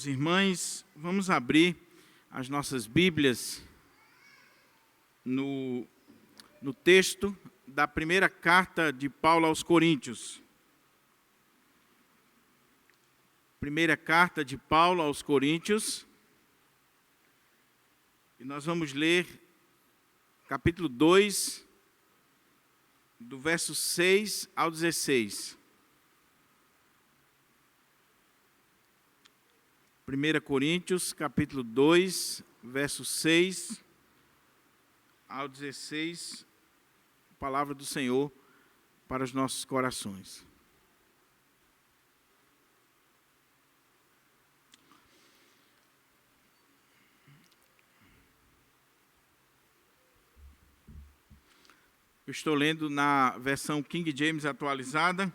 Irmãs, vamos abrir as nossas Bíblias no texto da primeira carta de Paulo aos Coríntios. Primeira carta de Paulo aos Coríntios. E nós vamos ler capítulo 2, do verso 6 ao 16. 1 Coríntios, capítulo 2, verso 6 ao 16, palavra do Senhor para os nossos corações. Eu estou lendo na versão King James atualizada.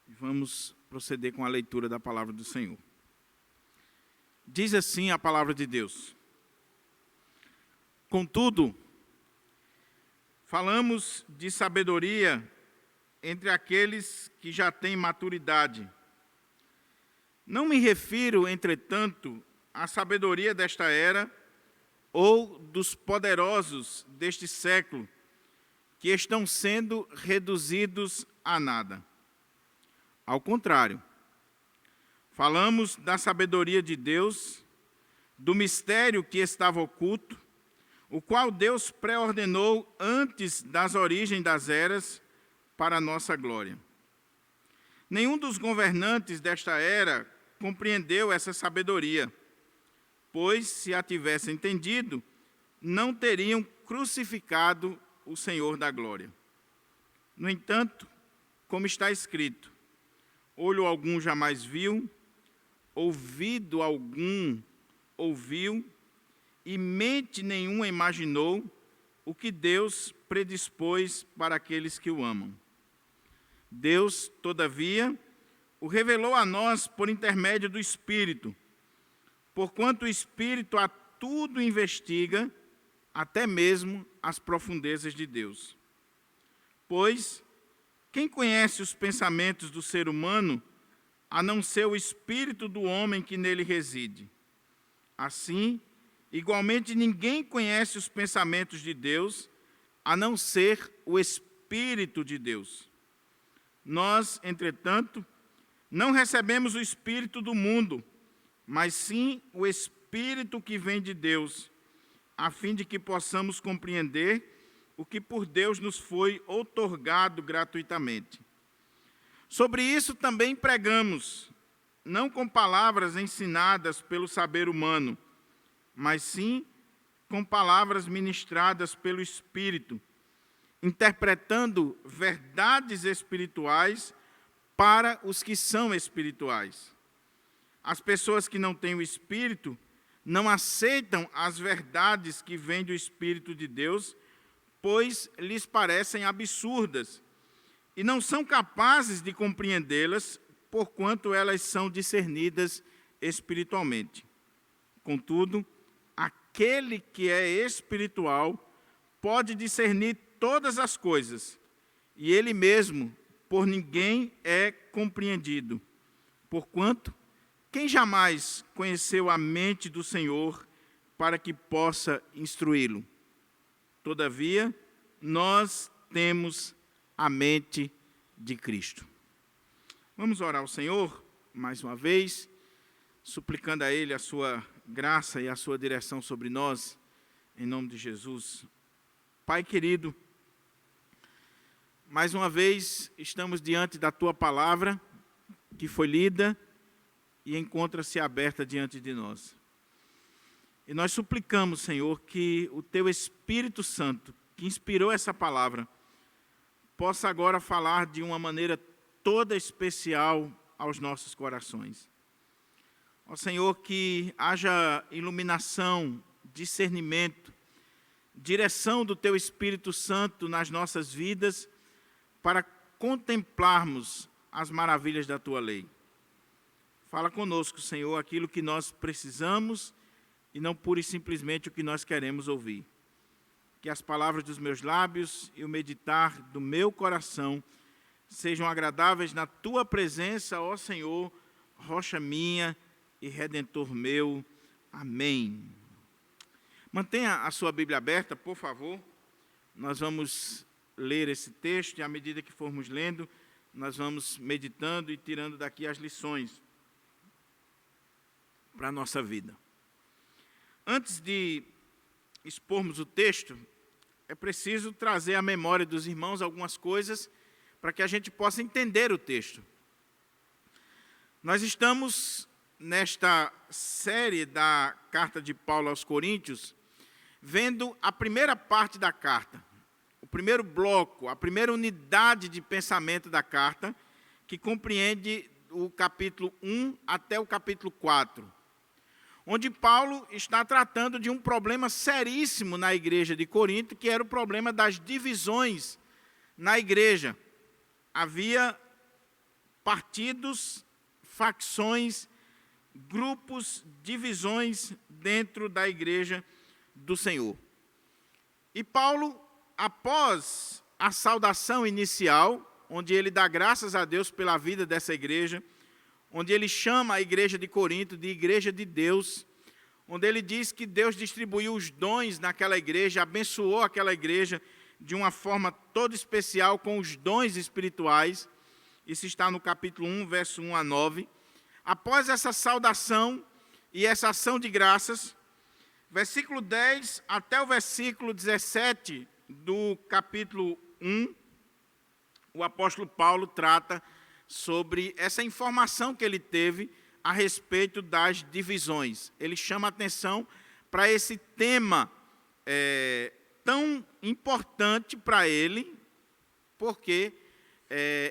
Vamos proceder com a leitura da palavra do Senhor. Diz assim a palavra de Deus: Contudo, falamos de sabedoria entre aqueles que já têm maturidade. Não me refiro, entretanto, à sabedoria desta era ou dos poderosos deste século, que estão sendo reduzidos a nada. Ao contrário, falamos da sabedoria de Deus, do mistério que estava oculto, o qual Deus pré-ordenou antes das origens das eras para a nossa glória. Nenhum dos governantes desta era compreendeu essa sabedoria, pois, se a tivessem entendido, não teriam crucificado o Senhor da glória. No entanto, como está escrito, olho algum jamais viu, ouvido algum ouviu, e mente nenhuma imaginou o que Deus predispôs para aqueles que o amam. Deus, todavia, o revelou a nós por intermédio do Espírito, porquanto o Espírito a tudo investiga, até mesmo as profundezas de Deus. Pois, quem conhece os pensamentos do ser humano, a não ser o espírito do homem que nele reside? Assim, igualmente ninguém conhece os pensamentos de Deus, a não ser o Espírito de Deus. Nós, entretanto, não recebemos o Espírito do mundo, mas sim o Espírito que vem de Deus, a fim de que possamos compreender o que por Deus nos foi outorgado gratuitamente. Sobre isso também pregamos, não com palavras ensinadas pelo saber humano, mas sim com palavras ministradas pelo Espírito, interpretando verdades espirituais para os que são espirituais. As pessoas que não têm o Espírito não aceitam as verdades que vêm do Espírito de Deus, pois lhes parecem absurdas, e não são capazes de compreendê-las, porquanto elas são discernidas espiritualmente. Contudo, aquele que é espiritual pode discernir todas as coisas, e ele mesmo por ninguém é compreendido. Porquanto, quem jamais conheceu a mente do Senhor para que possa instruí-lo? Todavia, nós temos a mente de Cristo. Vamos orar ao Senhor, mais uma vez, suplicando a Ele a sua graça e a sua direção sobre nós, em nome de Jesus. Pai querido, mais uma vez estamos diante da Tua palavra, que foi lida e encontra-se aberta diante de nós. E nós suplicamos, Senhor, que o Teu Espírito Santo, que inspirou essa palavra, possa agora falar de uma maneira toda especial aos nossos corações. Ó Senhor, que haja iluminação, discernimento, direção do Teu Espírito Santo nas nossas vidas, para contemplarmos as maravilhas da Tua lei. Fala conosco, Senhor, aquilo que nós precisamos e não pura e simplesmente o que nós queremos ouvir. Que as palavras dos meus lábios e o meditar do meu coração sejam agradáveis na tua presença, ó Senhor, rocha minha e redentor meu. Amém. Mantenha a sua Bíblia aberta, por favor. Nós vamos ler esse texto e, à medida que formos lendo, nós vamos meditando e tirando daqui as lições para a nossa vida. Antes de expormos o texto, é preciso trazer à memória dos irmãos algumas coisas para que a gente possa entender o texto. Nós estamos nesta série da carta de Paulo aos Coríntios, vendo a primeira parte da carta, o primeiro bloco, a primeira unidade de pensamento da carta, que compreende o capítulo 1 até o capítulo 4, onde Paulo está tratando de um problema seríssimo na igreja de Corinto, que era o problema das divisões na igreja. Havia partidos, facções, grupos, divisões dentro da igreja do Senhor. E Paulo, após a saudação inicial, onde ele dá graças a Deus pela vida dessa igreja, onde ele chama a igreja de Corinto de igreja de Deus, onde ele diz que Deus distribuiu os dons naquela igreja, abençoou aquela igreja de uma forma toda especial com os dons espirituais. Isso está no capítulo 1, verso 1 a 9. Após essa saudação e essa ação de graças, versículo 10 até o versículo 17 do capítulo 1, o apóstolo Paulo trata sobre essa informação que ele teve a respeito das divisões. Ele chama a atenção para esse tema tão importante para ele, porque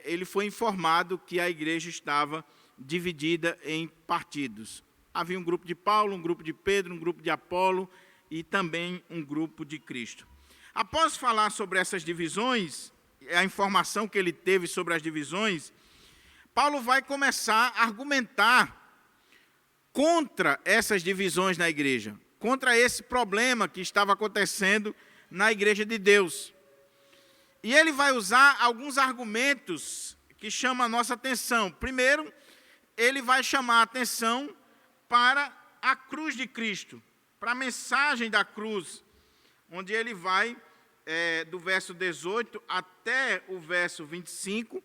ele foi informado que a igreja estava dividida em partidos. Havia um grupo de Paulo, um grupo de Pedro, um grupo de Apolo e também um grupo de Cristo. Após falar sobre essas divisões, a informação que ele teve sobre as divisões, Paulo vai começar a argumentar contra essas divisões na igreja, contra esse problema que estava acontecendo na igreja de Deus. E ele vai usar alguns argumentos que chamam a nossa atenção. Primeiro, ele vai chamar a atenção para a cruz de Cristo, para a mensagem da cruz, onde ele vai, do verso 18 até o verso 25,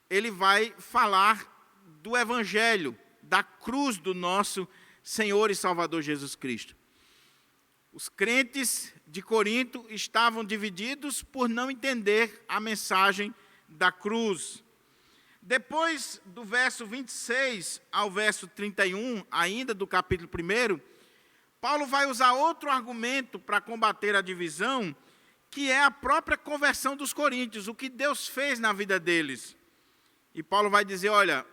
ele vai falar do Evangelho, da cruz do nosso Senhor e Salvador Jesus Cristo. Os crentes de Corinto estavam divididos por não entender a mensagem da cruz. Depois do verso 26 ao verso 31, ainda do capítulo 1, Paulo vai usar outro argumento para combater a divisão, que é a própria conversão dos coríntios, o que Deus fez na vida deles. E Paulo vai dizer, olha,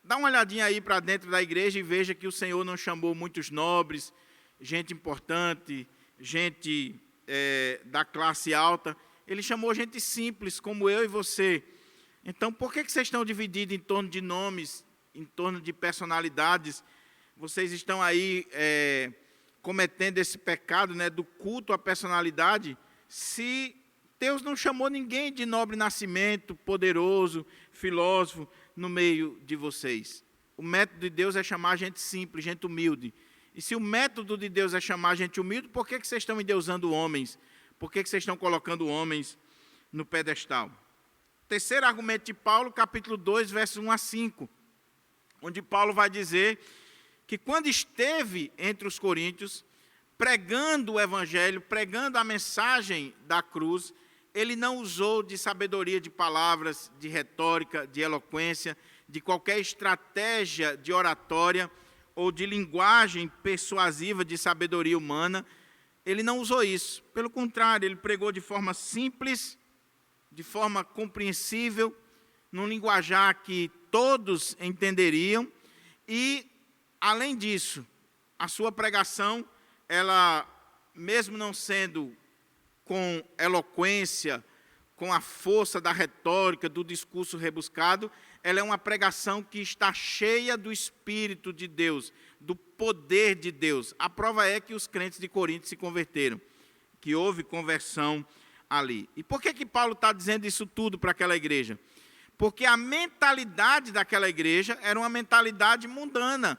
dá uma olhadinha aí para dentro da igreja e veja que o Senhor não chamou muitos nobres, gente importante, gente da classe alta. Ele chamou gente simples, como eu e você. Então, por que vocês estão divididos em torno de nomes, em torno de personalidades? Vocês estão aí cometendo esse pecado, do culto à personalidade, se Deus não chamou ninguém de nobre nascimento, poderoso, filósofo, no meio de vocês. O método de Deus é chamar gente simples, gente humilde. E se o método de Deus é chamar gente humilde, por que vocês estão endeusando homens? Por que vocês estão colocando homens no pedestal? Terceiro argumento de Paulo, capítulo 2, versos 1 a 5, onde Paulo vai dizer que quando esteve entre os coríntios, pregando o evangelho, pregando a mensagem da cruz, ele não usou de sabedoria de palavras, de retórica, de eloquência, de qualquer estratégia de oratória ou de linguagem persuasiva de sabedoria humana. Ele não usou isso. Pelo contrário, ele pregou de forma simples, de forma compreensível, num linguajar que todos entenderiam. E, além disso, a sua pregação, ela, mesmo não sendo com eloquência, com a força da retórica, do discurso rebuscado, ela é uma pregação que está cheia do Espírito de Deus, do poder de Deus. A prova é que os crentes de Corinto se converteram, que houve conversão ali. E por que Paulo está dizendo isso tudo para aquela igreja? porque a mentalidade daquela igreja era uma mentalidade mundana.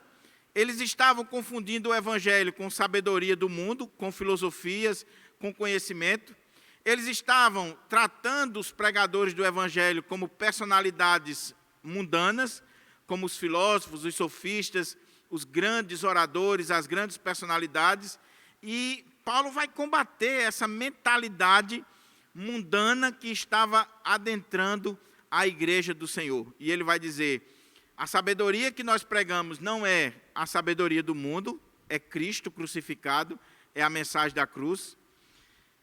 Eles estavam confundindo o evangelho com sabedoria do mundo, com filosofias, com conhecimento. Eles estavam tratando os pregadores do evangelho como personalidades mundanas, como os filósofos, os sofistas, os grandes oradores, as grandes personalidades. E Paulo vai combater essa mentalidade mundana que estava adentrando a igreja do Senhor. E ele vai dizer: a sabedoria que nós pregamos não é a sabedoria do mundo, é Cristo crucificado, é a mensagem da cruz.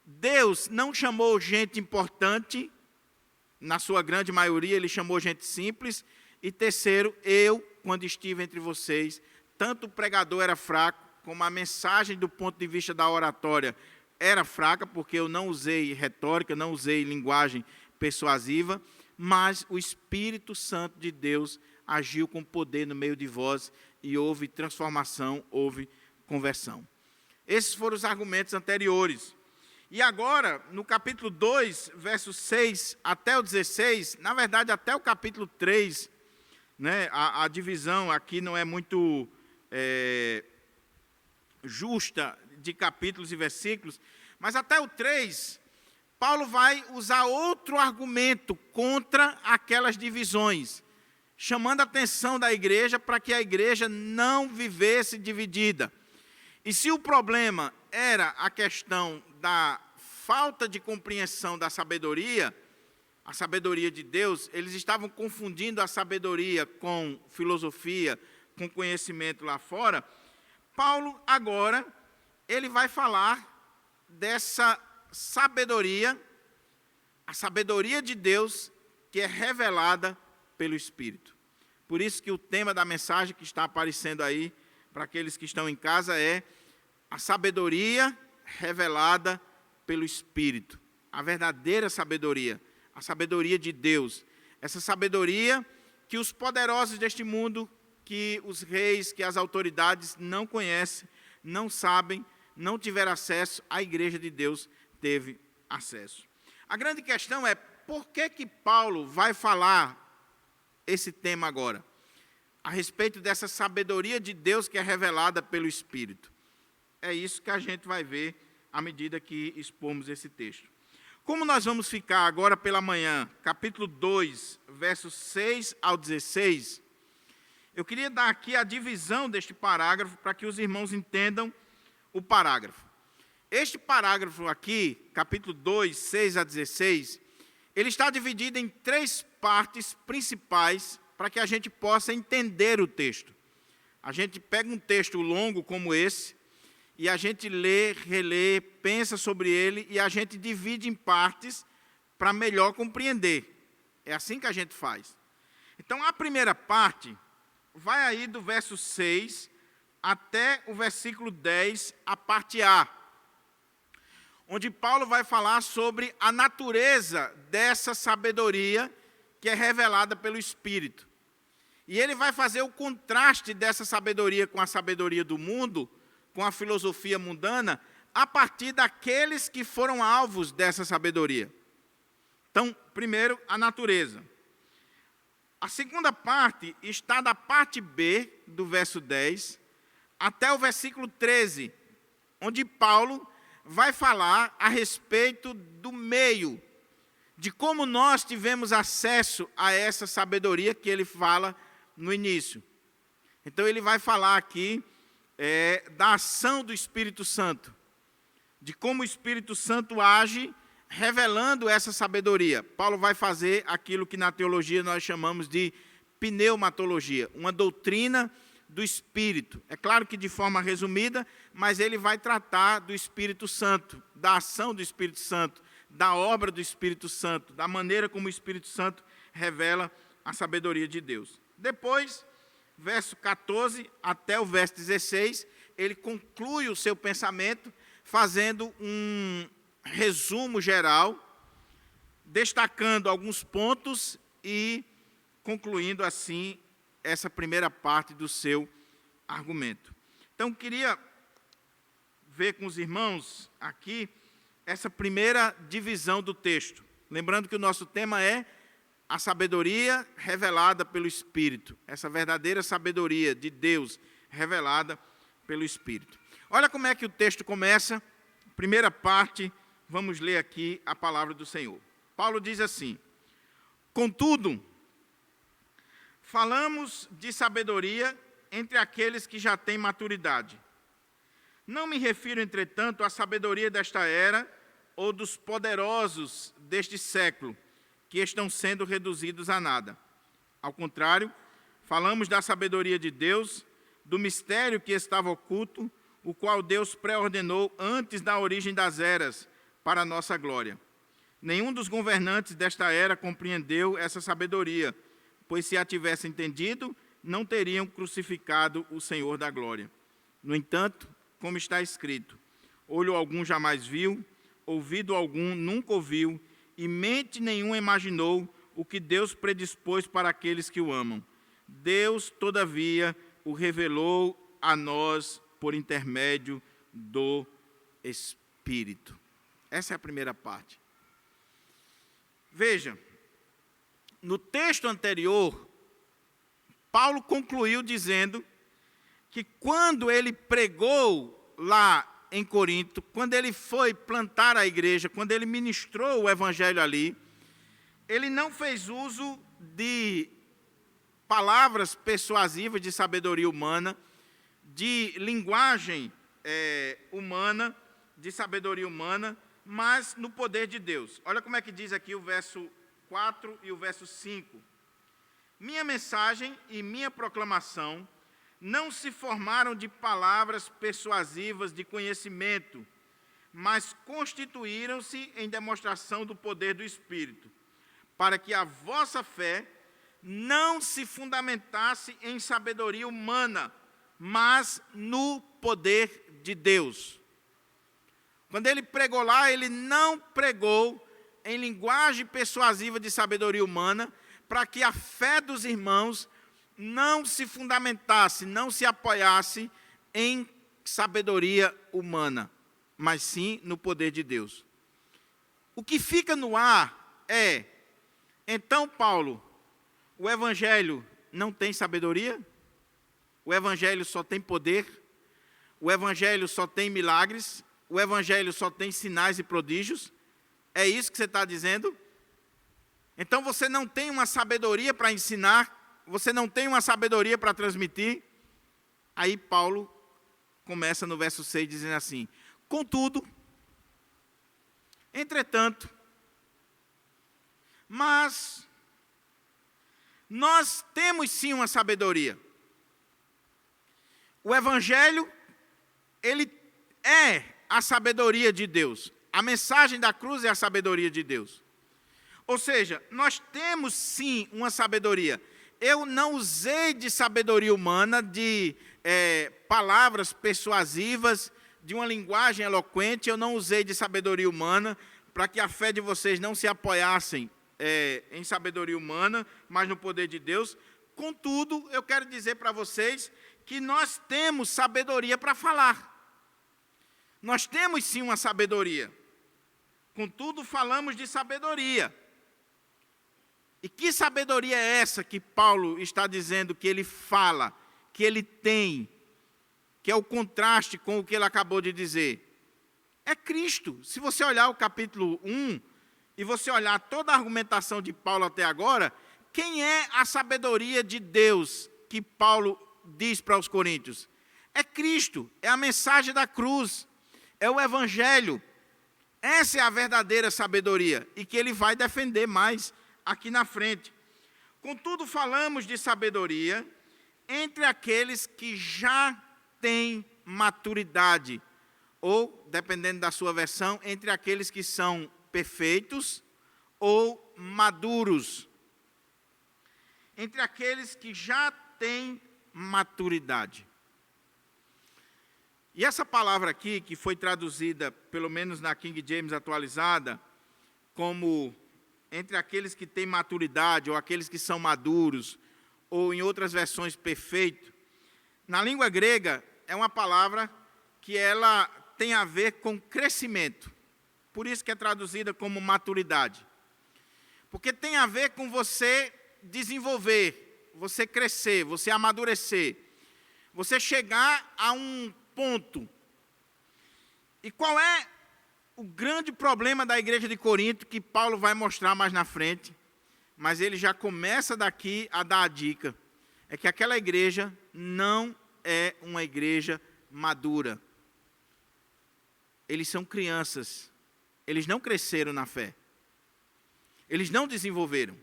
Deus não chamou gente importante, na sua grande maioria, ele chamou gente simples. E terceiro, eu, quando estive entre vocês, tanto o pregador era fraco, como a mensagem do ponto de vista da oratória era fraca, porque eu não usei retórica, não usei linguagem persuasiva, mas o Espírito Santo de Deus agiu com poder no meio de vós e houve transformação, houve conversão. Esses foram os argumentos anteriores. E agora, no capítulo 2, versos 6 até o 16, na verdade até o capítulo 3, né, a divisão aqui não é muito justa de capítulos e versículos, mas até o 3, Paulo vai usar outro argumento contra aquelas divisões, chamando a atenção da igreja para que a igreja não vivesse dividida. E se o problema era a questão da falta de compreensão da sabedoria, a sabedoria de Deus, eles estavam confundindo a sabedoria com filosofia, com conhecimento lá fora. Paulo agora, ele vai falar dessa sabedoria, a sabedoria de Deus que é revelada pelo Espírito. Por isso que o tema da mensagem que está aparecendo aí, para aqueles que estão em casa, é a sabedoria revelada pelo Espírito. A verdadeira sabedoria, a sabedoria de Deus. Essa sabedoria que os poderosos deste mundo, que os reis, que as autoridades não conhecem, não sabem, não tiveram acesso, a igreja de Deus teve acesso. A grande questão é, por que Paulo vai falar esse tema agora? A respeito dessa sabedoria de Deus que é revelada pelo Espírito. É isso que a gente vai ver à medida que expomos esse texto. Como nós vamos ficar agora pela manhã, capítulo 2, versos 6 ao 16, eu queria dar aqui a divisão deste parágrafo para que os irmãos entendam o parágrafo. Este parágrafo aqui, capítulo 2, 6 a 16, ele está dividido em 3 partes principais para que a gente possa entender o texto. A gente pega um texto longo como esse, e a gente lê, relê, pensa sobre ele, e a gente divide em partes para melhor compreender. É assim que a gente faz. Então, a primeira parte vai aí do verso 6 até o versículo 10, a parte A, onde Paulo vai falar sobre a natureza dessa sabedoria que é revelada pelo Espírito. E ele vai fazer o contraste dessa sabedoria com a sabedoria do mundo, com a filosofia mundana, a partir daqueles que foram alvos dessa sabedoria. Então, primeiro, a natureza. A segunda parte está da parte B, do verso 10, até o versículo 13, onde Paulo vai falar a respeito do meio, de como nós tivemos acesso a essa sabedoria que ele fala no início. Então, ele vai falar aqui da ação do Espírito Santo, de como o Espírito Santo age, revelando essa sabedoria. Paulo vai fazer aquilo que na teologia nós chamamos de pneumatologia, uma doutrina do Espírito. É claro que de forma resumida, mas ele vai tratar do Espírito Santo, da ação do Espírito Santo, da obra do Espírito Santo, da maneira como o Espírito Santo revela a sabedoria de Deus. Depois, verso 14 até o verso 16, ele conclui o seu pensamento fazendo um resumo geral, destacando alguns pontos e concluindo assim essa primeira parte do seu argumento. Então, queria ver com os irmãos aqui essa primeira divisão do texto. Lembrando que o nosso tema é a sabedoria revelada pelo Espírito, essa verdadeira sabedoria de Deus revelada pelo Espírito. Olha como é que o texto começa. Primeira parte, vamos ler aqui a palavra do Senhor. Paulo diz assim: contudo, falamos de sabedoria entre aqueles que já têm maturidade. Não me refiro, entretanto, à sabedoria desta era ou dos poderosos deste século, que estão sendo reduzidos a nada. Ao contrário, falamos da sabedoria de Deus, do mistério que estava oculto, o qual Deus pré-ordenou antes da origem das eras, para a nossa glória. Nenhum dos governantes desta era compreendeu essa sabedoria, pois se a tivessem entendido, não teriam crucificado o Senhor da glória. No entanto, como está escrito, olho algum jamais viu, ouvido algum nunca ouviu, e mente nenhuma imaginou o que Deus predispôs para aqueles que o amam. Deus, todavia, o revelou a nós por intermédio do Espírito. Essa é a primeira parte. Veja, no texto anterior, Paulo concluiu dizendo que quando ele pregou lá em Corinto, quando ele foi plantar a igreja, quando ele ministrou o evangelho ali, ele não fez uso de palavras persuasivas de sabedoria humana, de linguagem humana, de sabedoria humana, mas no poder de Deus. Olha como é que diz aqui o verso 4 e o verso 5. Minha mensagem e minha proclamação não se formaram de palavras persuasivas de conhecimento, mas constituíram-se em demonstração do poder do Espírito, para que a vossa fé não se fundamentasse em sabedoria humana, mas no poder de Deus. Quando ele pregou lá, ele não pregou em linguagem persuasiva de sabedoria humana, para que a fé dos irmãos não se fundamentasse, não se apoiasse em sabedoria humana, mas sim no poder de Deus. O que fica no ar é, então, Paulo, o Evangelho não tem sabedoria? O Evangelho só tem poder? O Evangelho só tem milagres? O Evangelho só tem sinais e prodígios? É isso que você está dizendo? Então você não tem uma sabedoria para ensinar? Você não tem uma sabedoria para transmitir? Aí Paulo começa no verso 6 dizendo assim: contudo, entretanto, mas nós temos sim uma sabedoria. O Evangelho, ele é a sabedoria de Deus. A mensagem da cruz é a sabedoria de Deus. Ou seja, nós temos sim uma sabedoria. Eu não usei de sabedoria humana, de palavras persuasivas, de uma linguagem eloquente. Eu não usei de sabedoria humana para que a fé de vocês não se apoiassem em sabedoria humana, mas no poder de Deus. Contudo, eu quero dizer para vocês que nós temos sabedoria para falar. Nós temos sim uma sabedoria. Contudo, falamos de sabedoria. E que sabedoria é essa que Paulo está dizendo que ele fala, que ele tem, que é o contraste com o que ele acabou de dizer? É Cristo. Se você olhar o capítulo 1 e você olhar toda a argumentação de Paulo até agora, quem é a sabedoria de Deus que Paulo diz para os coríntios? É Cristo, é a mensagem da cruz, é o Evangelho. Essa é a verdadeira sabedoria e que ele vai defender mais aqui na frente. Contudo, falamos de sabedoria entre aqueles que já têm maturidade, ou, dependendo da sua versão, entre aqueles que são perfeitos ou maduros. Entre aqueles que já têm maturidade. E essa palavra aqui, que foi traduzida, pelo menos na King James atualizada, como entre aqueles que têm maturidade, ou aqueles que são maduros, ou em outras versões, perfeito, na língua grega, é uma palavra que ela tem a ver com crescimento. Por isso que é traduzida como maturidade. Porque tem a ver com você desenvolver, você crescer, você amadurecer, você chegar a um ponto. E qual é o grande problema da igreja de Corinto, que Paulo vai mostrar mais na frente, mas ele já começa daqui a dar a dica, é que aquela igreja não é uma igreja madura. Eles são crianças, eles não cresceram na fé, eles não desenvolveram.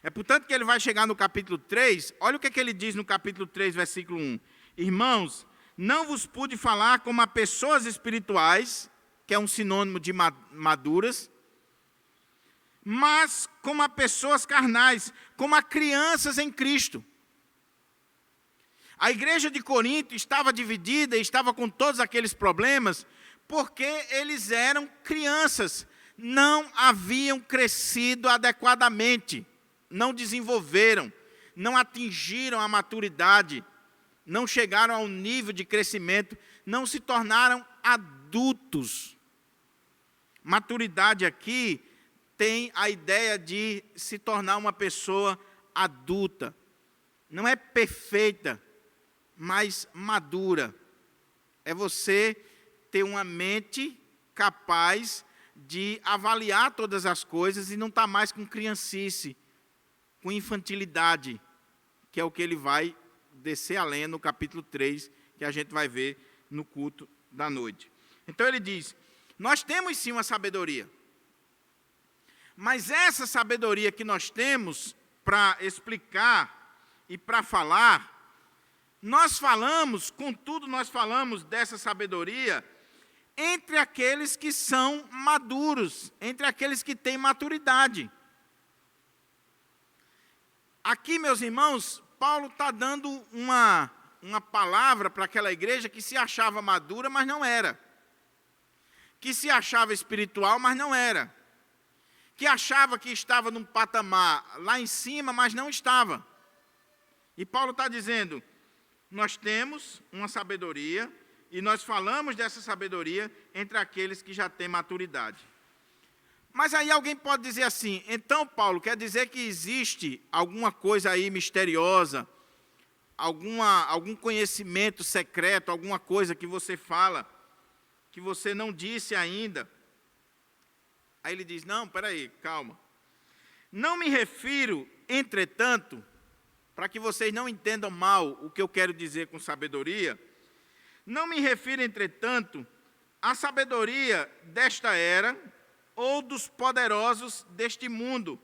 É portanto que ele vai chegar no capítulo 3, olha o que ele diz no capítulo 3, versículo 1. Irmãos, não vos pude falar como a pessoas espirituais, que é um sinônimo de maduras, mas como a pessoas carnais, como a crianças em Cristo. A igreja de Corinto estava dividida, estava com todos aqueles problemas, porque eles eram crianças, não haviam crescido adequadamente, não desenvolveram, não atingiram a maturidade, não chegaram ao nível de crescimento, não se tornaram adultos. Maturidade aqui tem a ideia de se tornar uma pessoa adulta. Não é perfeita, mas madura. É você ter uma mente capaz de avaliar todas as coisas e não estar mais com criancice, com infantilidade, que é o que ele vai descer a lenha no capítulo 3, que a gente vai ver no culto da noite. Então ele diz, nós temos sim uma sabedoria, mas essa sabedoria que nós temos para explicar e para falar, nós falamos, contudo nós falamos dessa sabedoria entre aqueles que são maduros, entre aqueles que têm maturidade. Aqui, meus irmãos, Paulo está dando uma palavra para aquela igreja que se achava madura, mas não era. Que se achava espiritual, mas não era. Que achava que estava num patamar lá em cima, mas não estava. E Paulo está dizendo, nós temos uma sabedoria, e nós falamos dessa sabedoria entre aqueles que já têm maturidade. Mas aí alguém pode dizer assim, então, Paulo, quer dizer que existe alguma coisa aí misteriosa, algum conhecimento secreto, alguma coisa que você fala, que você não disse ainda? Aí ele diz, não, peraí, calma. Não me refiro, entretanto, para que vocês não entendam mal o que eu quero dizer com sabedoria, não me refiro, entretanto, à sabedoria desta era ou dos poderosos deste mundo,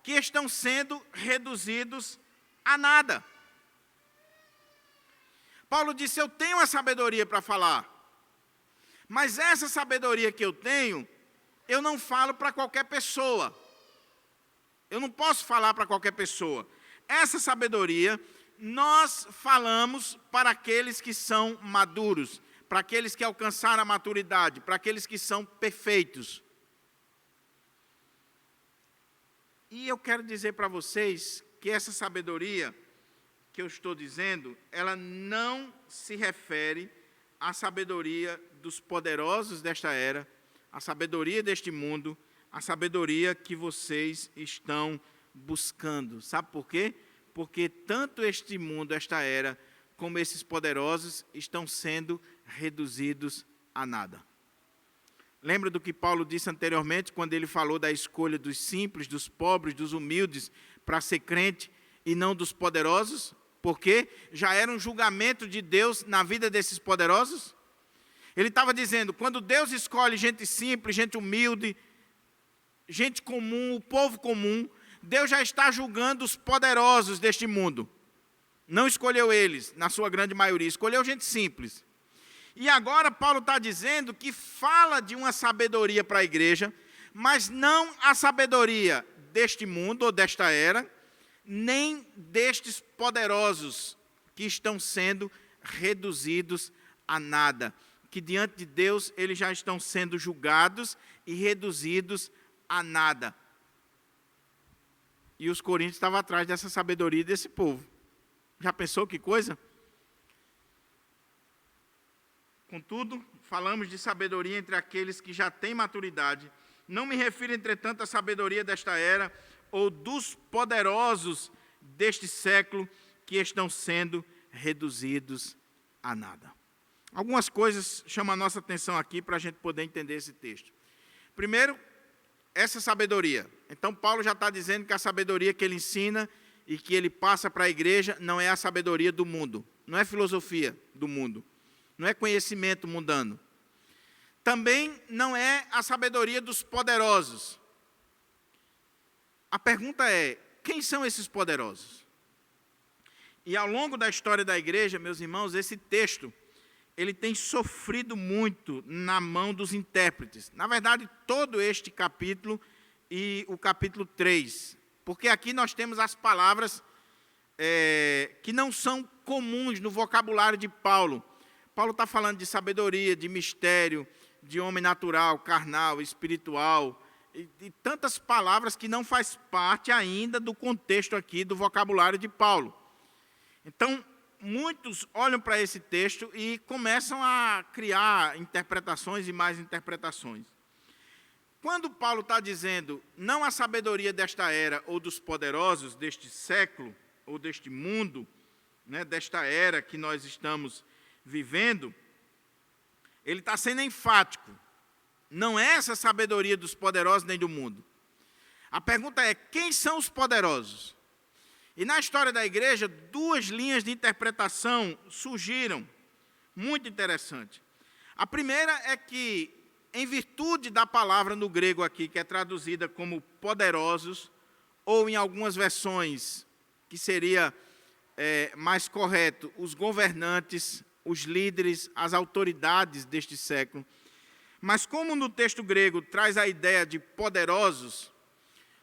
que estão sendo reduzidos a nada. Paulo disse, eu tenho a sabedoria para falar, mas essa sabedoria que eu tenho, eu não falo para qualquer pessoa. Eu não posso falar para qualquer pessoa. Essa sabedoria nós falamos para aqueles que são maduros, para aqueles que alcançaram a maturidade, para aqueles que são perfeitos. E eu quero dizer para vocês que essa sabedoria que eu estou dizendo, ela não se refere à sabedoria dos poderosos desta era, à sabedoria deste mundo, à sabedoria que vocês estão buscando. Sabe por quê? Porque tanto este mundo, esta era, como esses poderosos estão sendo reduzidos a nada. Lembra do que Paulo disse anteriormente, quando ele falou da escolha dos simples, dos pobres, dos humildes, para ser crente, e não dos poderosos? Porque já era um julgamento de Deus na vida desses poderosos? Ele estava dizendo, quando Deus escolhe gente simples, gente humilde, gente comum, o povo comum, Deus já está julgando os poderosos deste mundo. Não escolheu eles, na sua grande maioria, escolheu gente simples. E agora Paulo está dizendo que fala de uma sabedoria para a igreja, mas não a sabedoria deste mundo ou desta era, nem destes poderosos que estão sendo reduzidos a nada. Que diante de Deus eles já estão sendo julgados e reduzidos a nada. E os coríntios estavam atrás dessa sabedoria desse povo. Já pensou que coisa? Contudo, falamos de sabedoria entre aqueles que já têm maturidade, Não me refiro, entretanto, à sabedoria desta era ou dos poderosos deste século que estão sendo reduzidos a nada. Algumas coisas chamam a nossa atenção aqui para a gente poder entender esse texto. Primeiro, essa sabedoria. Então, Paulo já está dizendo que a sabedoria que ele ensina e que ele passa para a igreja não é a sabedoria do mundo, não é filosofia do mundo, não é conhecimento mundano. Também não é a sabedoria dos poderosos. A pergunta é, quem são esses poderosos? E ao longo da história da igreja, meus irmãos, esse texto, ele tem sofrido muito na mão dos intérpretes. Na verdade, todo este capítulo e o capítulo 3. Porque aqui nós temos as palavras que não são comuns no vocabulário de Paulo. Paulo está falando de sabedoria, de mistério, de homem natural, carnal, espiritual, e tantas palavras que não faz parte ainda do contexto aqui do vocabulário de Paulo. Então, muitos olham para esse texto e começam a criar interpretações e mais interpretações. Quando Paulo está dizendo, não a sabedoria desta era ou dos poderosos deste século, ou deste mundo, né, desta era que nós estamos vivendo, ele está sendo enfático. Não é essa sabedoria dos poderosos nem do mundo. A pergunta é, quem são os poderosos? E na história da igreja, duas linhas de interpretação surgiram, muito interessante. A primeira é que, em virtude da palavra no grego aqui, que é traduzida como poderosos, ou em algumas versões, que seria mais correto, os governantes, os líderes, as autoridades deste século. Mas como no texto grego traz a ideia de poderosos,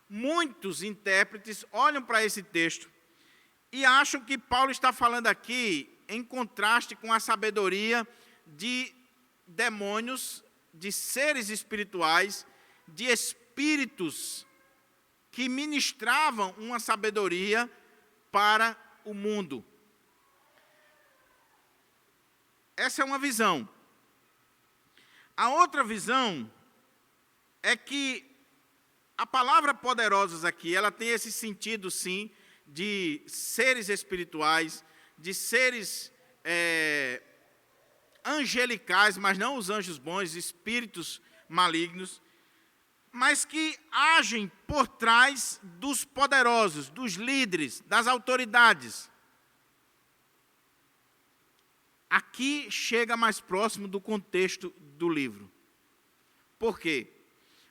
muitos intérpretes olham para esse texto e acham que Paulo está falando aqui em contraste com a sabedoria de demônios, de seres espirituais, de espíritos que ministravam uma sabedoria para o mundo. Essa é uma visão. A outra visão é que a palavra poderosos aqui, ela tem esse sentido, sim, de seres espirituais, de seres angelicais, mas não os anjos bons, espíritos malignos, mas que agem por trás dos poderosos, dos líderes, das autoridades. Aqui chega mais próximo do contexto do livro. Por quê?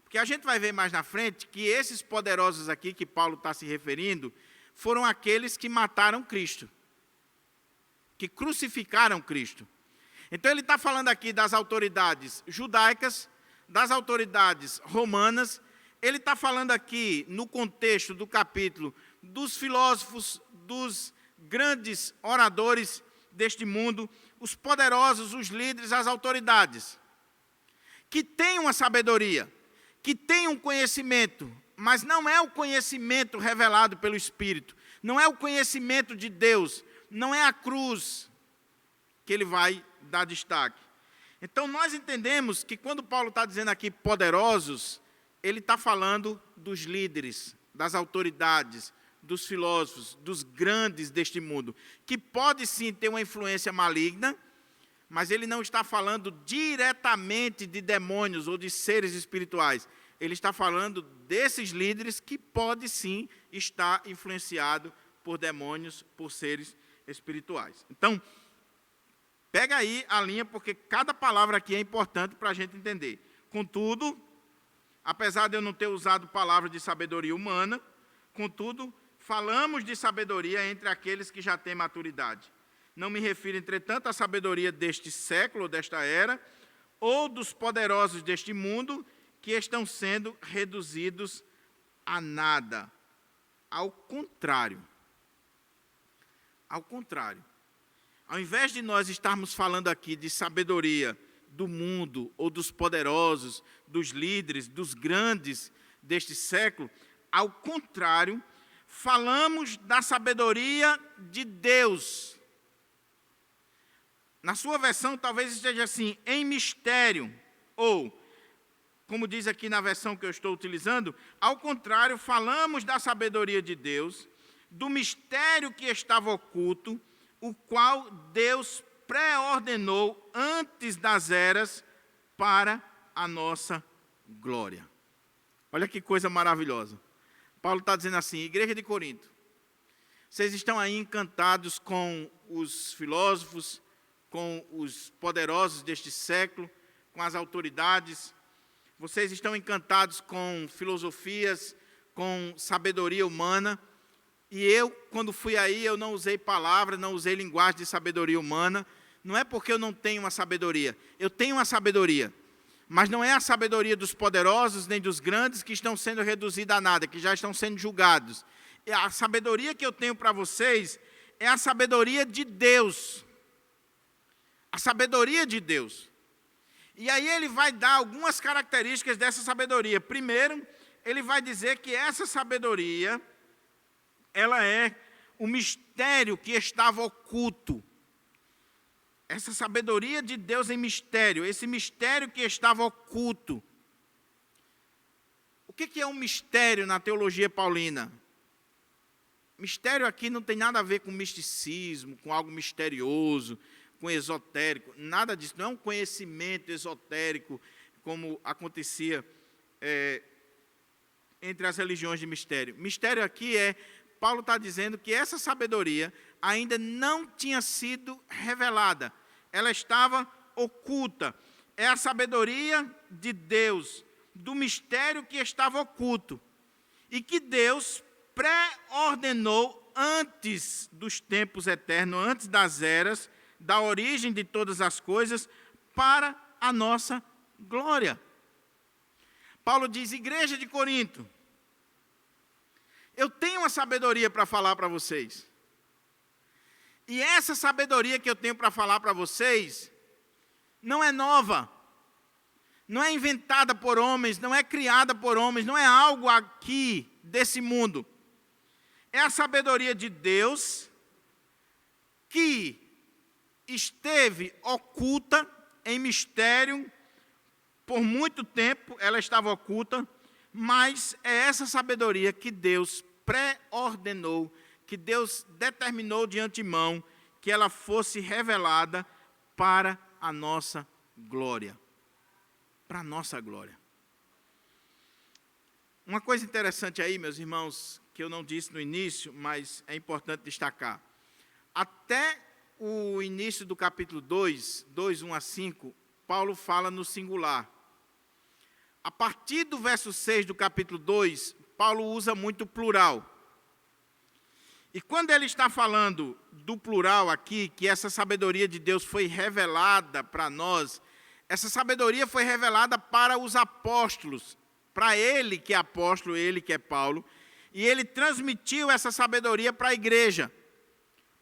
Porque a gente vai ver mais na frente que esses poderosos aqui que Paulo está se referindo foram aqueles que mataram Cristo, que crucificaram Cristo. Então ele está falando aqui das autoridades judaicas, das autoridades romanas, ele está falando aqui no contexto do capítulo dos filósofos, dos grandes oradores deste mundo, os poderosos, os líderes, as autoridades, que têm uma sabedoria, que têm um conhecimento, mas não é o conhecimento revelado pelo Espírito, não é o conhecimento de Deus, não é a cruz que ele vai dar destaque. Então nós entendemos que quando Paulo está dizendo aqui poderosos, ele está falando dos líderes, das autoridades, dos filósofos, dos grandes deste mundo, que pode sim ter uma influência maligna, mas ele não está falando diretamente de demônios ou de seres espirituais. Ele está falando desses líderes que pode sim estar influenciado por demônios, por seres espirituais. Então, pega aí a linha, porque cada palavra aqui é importante para a gente entender. Contudo, apesar de eu não ter usado palavra de sabedoria humana, contudo, falamos de sabedoria entre aqueles que já têm maturidade. Não me refiro, entretanto, à sabedoria deste século, desta era, ou dos poderosos deste mundo, que estão sendo reduzidos a nada. Ao contrário. Ao contrário. Ao invés de nós estarmos falando aqui de sabedoria do mundo, ou dos poderosos, dos líderes, dos grandes deste século, ao contrário, falamos da sabedoria de Deus. Na sua versão, talvez esteja assim, em mistério, ou como diz aqui na versão que eu estou utilizando, ao contrário, falamos da sabedoria de Deus, do mistério que estava oculto, o qual Deus pré-ordenou antes das eras para a nossa glória. Olha que coisa maravilhosa. Paulo está dizendo assim: igreja de Corinto, vocês estão aí encantados com os filósofos, com os poderosos deste século, com as autoridades. Vocês estão encantados com filosofias, com sabedoria humana. E eu, quando fui aí, eu não usei palavras, não usei linguagem de sabedoria humana. Não é porque eu não tenho uma sabedoria. Eu tenho uma sabedoria. Mas não é a sabedoria dos poderosos, nem dos grandes, que estão sendo reduzida a nada, que já estão sendo julgados. A sabedoria que eu tenho para vocês é a sabedoria de Deus. A sabedoria de Deus. E aí ele vai dar algumas características dessa sabedoria. Primeiro, ele vai dizer que essa sabedoria, ela é o mistério que estava oculto. Essa sabedoria de Deus em mistério, esse mistério que estava oculto. O que é um mistério na teologia paulina? Mistério aqui não tem nada a ver com misticismo, com algo misterioso, com esotérico, nada disso. Não é um conhecimento esotérico, como acontecia entre as religiões de mistério. Mistério aqui Paulo está dizendo que essa sabedoria ainda não tinha sido revelada. Ela estava oculta. É a sabedoria de Deus, do mistério que estava oculto. E que Deus pré-ordenou antes dos tempos eternos, antes das eras, da origem de todas as coisas, para a nossa glória. Paulo diz: igreja de Corinto, eu tenho uma sabedoria para falar para vocês. E essa sabedoria que eu tenho para falar para vocês não é nova, não é inventada por homens, não é criada por homens, não é algo aqui desse mundo. É a sabedoria de Deus que esteve oculta em mistério por muito tempo, ela estava oculta, mas é essa sabedoria que Deus pré-ordenou, que Deus determinou de antemão que ela fosse revelada para a nossa glória. Para a nossa glória. Uma coisa interessante aí, meus irmãos, que eu não disse no início, mas é importante destacar. Até o início do capítulo 2, 1 a 5, Paulo fala no singular. A partir do verso 6 do capítulo 2, Paulo usa muito plural. E quando ele está falando do plural aqui, que essa sabedoria de Deus foi revelada para nós, essa sabedoria foi revelada para os apóstolos, para ele que é apóstolo, ele que é Paulo, e ele transmitiu essa sabedoria para a igreja,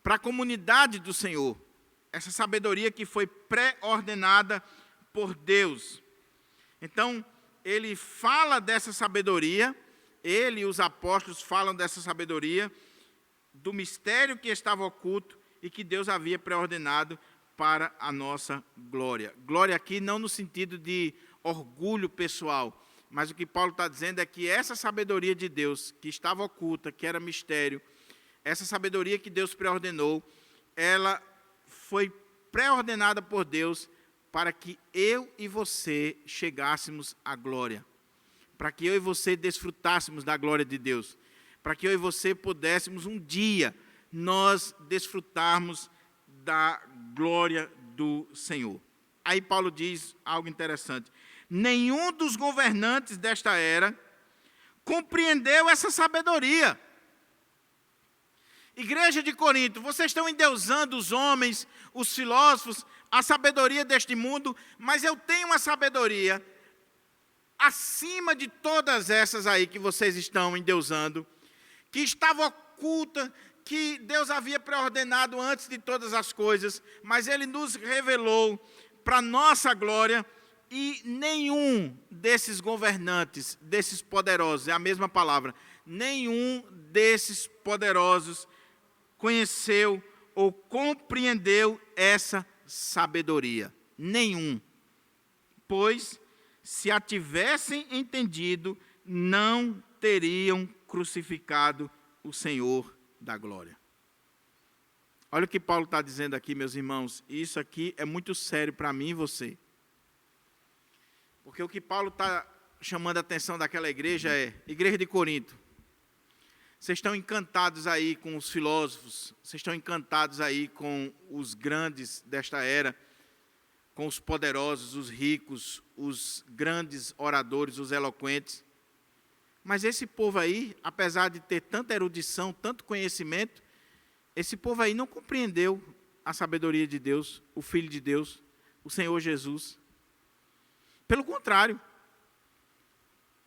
para a comunidade do Senhor. Essa sabedoria que foi pré-ordenada por Deus. Então, ele fala dessa sabedoria, ele e os apóstolos falam dessa sabedoria, do mistério que estava oculto e que Deus havia pré-ordenado para a nossa glória. Glória aqui não no sentido de orgulho pessoal, mas o que Paulo está dizendo é que essa sabedoria de Deus, que estava oculta, que era mistério, essa sabedoria que Deus pré-ordenou, ela foi pré-ordenada por Deus para que eu e você chegássemos à glória, para que eu e você desfrutássemos da glória de Deus, para que eu e você pudéssemos um dia nós desfrutarmos da glória do Senhor. Aí Paulo diz algo interessante: nenhum dos governantes desta era compreendeu essa sabedoria. Igreja de Corinto, vocês estão endeusando os homens, os filósofos, a sabedoria deste mundo, mas eu tenho uma sabedoria acima de todas essas aí que vocês estão endeusando, que estava oculta, que Deus havia pré-ordenado antes de todas as coisas, mas Ele nos revelou para nossa glória, e nenhum desses governantes, desses poderosos, é a mesma palavra, nenhum desses poderosos conheceu ou compreendeu essa sabedoria. Nenhum. Pois, se a tivessem entendido, não teriam crucificado o Senhor da glória. Olha o que Paulo está dizendo aqui, meus irmãos. Isso aqui é muito sério para mim e você. Porque o que Paulo está chamando a atenção daquela igreja é, igreja de Corinto, vocês estão encantados aí com os filósofos, vocês estão encantados aí com os grandes desta era, com os poderosos, os ricos, os grandes oradores, os eloquentes. Mas esse povo aí, apesar de ter tanta erudição, tanto conhecimento, esse povo aí não compreendeu a sabedoria de Deus, o Filho de Deus, o Senhor Jesus. Pelo contrário,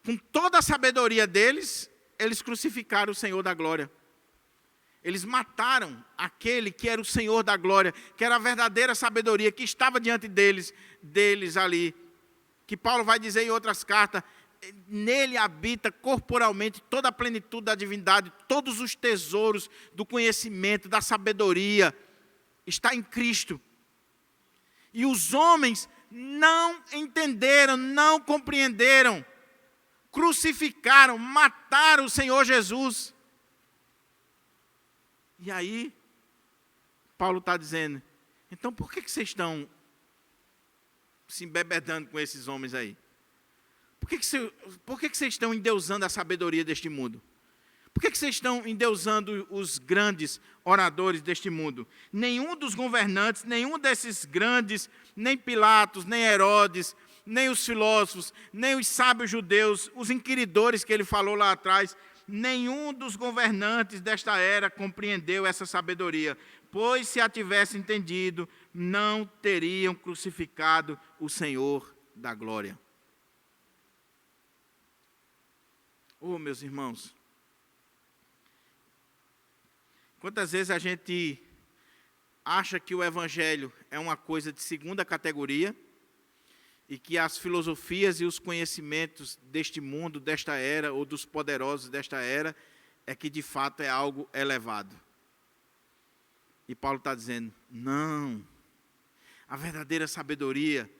com toda a sabedoria deles, eles crucificaram o Senhor da glória. Eles mataram aquele que era o Senhor da glória, que era a verdadeira sabedoria, que estava diante deles ali. Que Paulo vai dizer em outras cartas, nele habita corporalmente toda a plenitude da divindade, todos os tesouros do conhecimento, da sabedoria, está em Cristo. E os homens não entenderam, não compreenderam, crucificaram, mataram o Senhor Jesus. E aí, Paulo está dizendo, então por que vocês estão se embebedando com esses homens aí? Por que vocês estão endeusando a sabedoria deste mundo? Por que vocês estão endeusando os grandes oradores deste mundo? Nenhum dos governantes, nenhum desses grandes, nem Pilatos, nem Herodes, nem os filósofos, nem os sábios judeus, os inquiridores que ele falou lá atrás, nenhum dos governantes desta era compreendeu essa sabedoria, pois se a tivessem entendido, não teriam crucificado o Senhor da glória. Oh, meus irmãos, quantas vezes a gente acha que o Evangelho é uma coisa de segunda categoria e que as filosofias e os conhecimentos deste mundo, desta era, ou dos poderosos desta era, é que de fato é algo elevado. E Paulo está dizendo, não, a verdadeira sabedoria,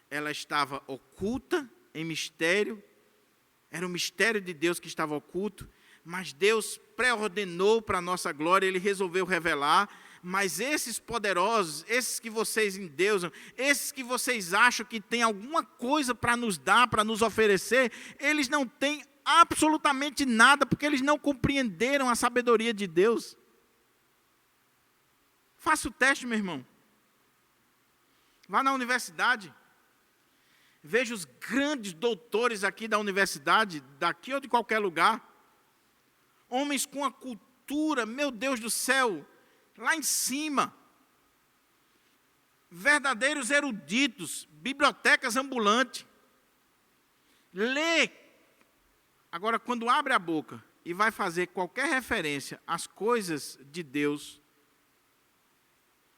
ela estava oculta em mistério, era o mistério de Deus que estava oculto, mas Deus pré-ordenou para a nossa glória, Ele resolveu revelar, mas esses poderosos, esses que vocês endeusam, esses que vocês acham que tem alguma coisa para nos dar, para nos oferecer, eles não têm absolutamente nada, porque eles não compreenderam a sabedoria de Deus. Faça o teste, meu irmão. Vá na universidade. Veja os grandes doutores aqui da universidade, daqui ou de qualquer lugar. Homens com a cultura, meu Deus do céu, lá em cima. Verdadeiros eruditos, bibliotecas ambulantes. Lê. Agora, quando abre a boca e vai fazer qualquer referência às coisas de Deus,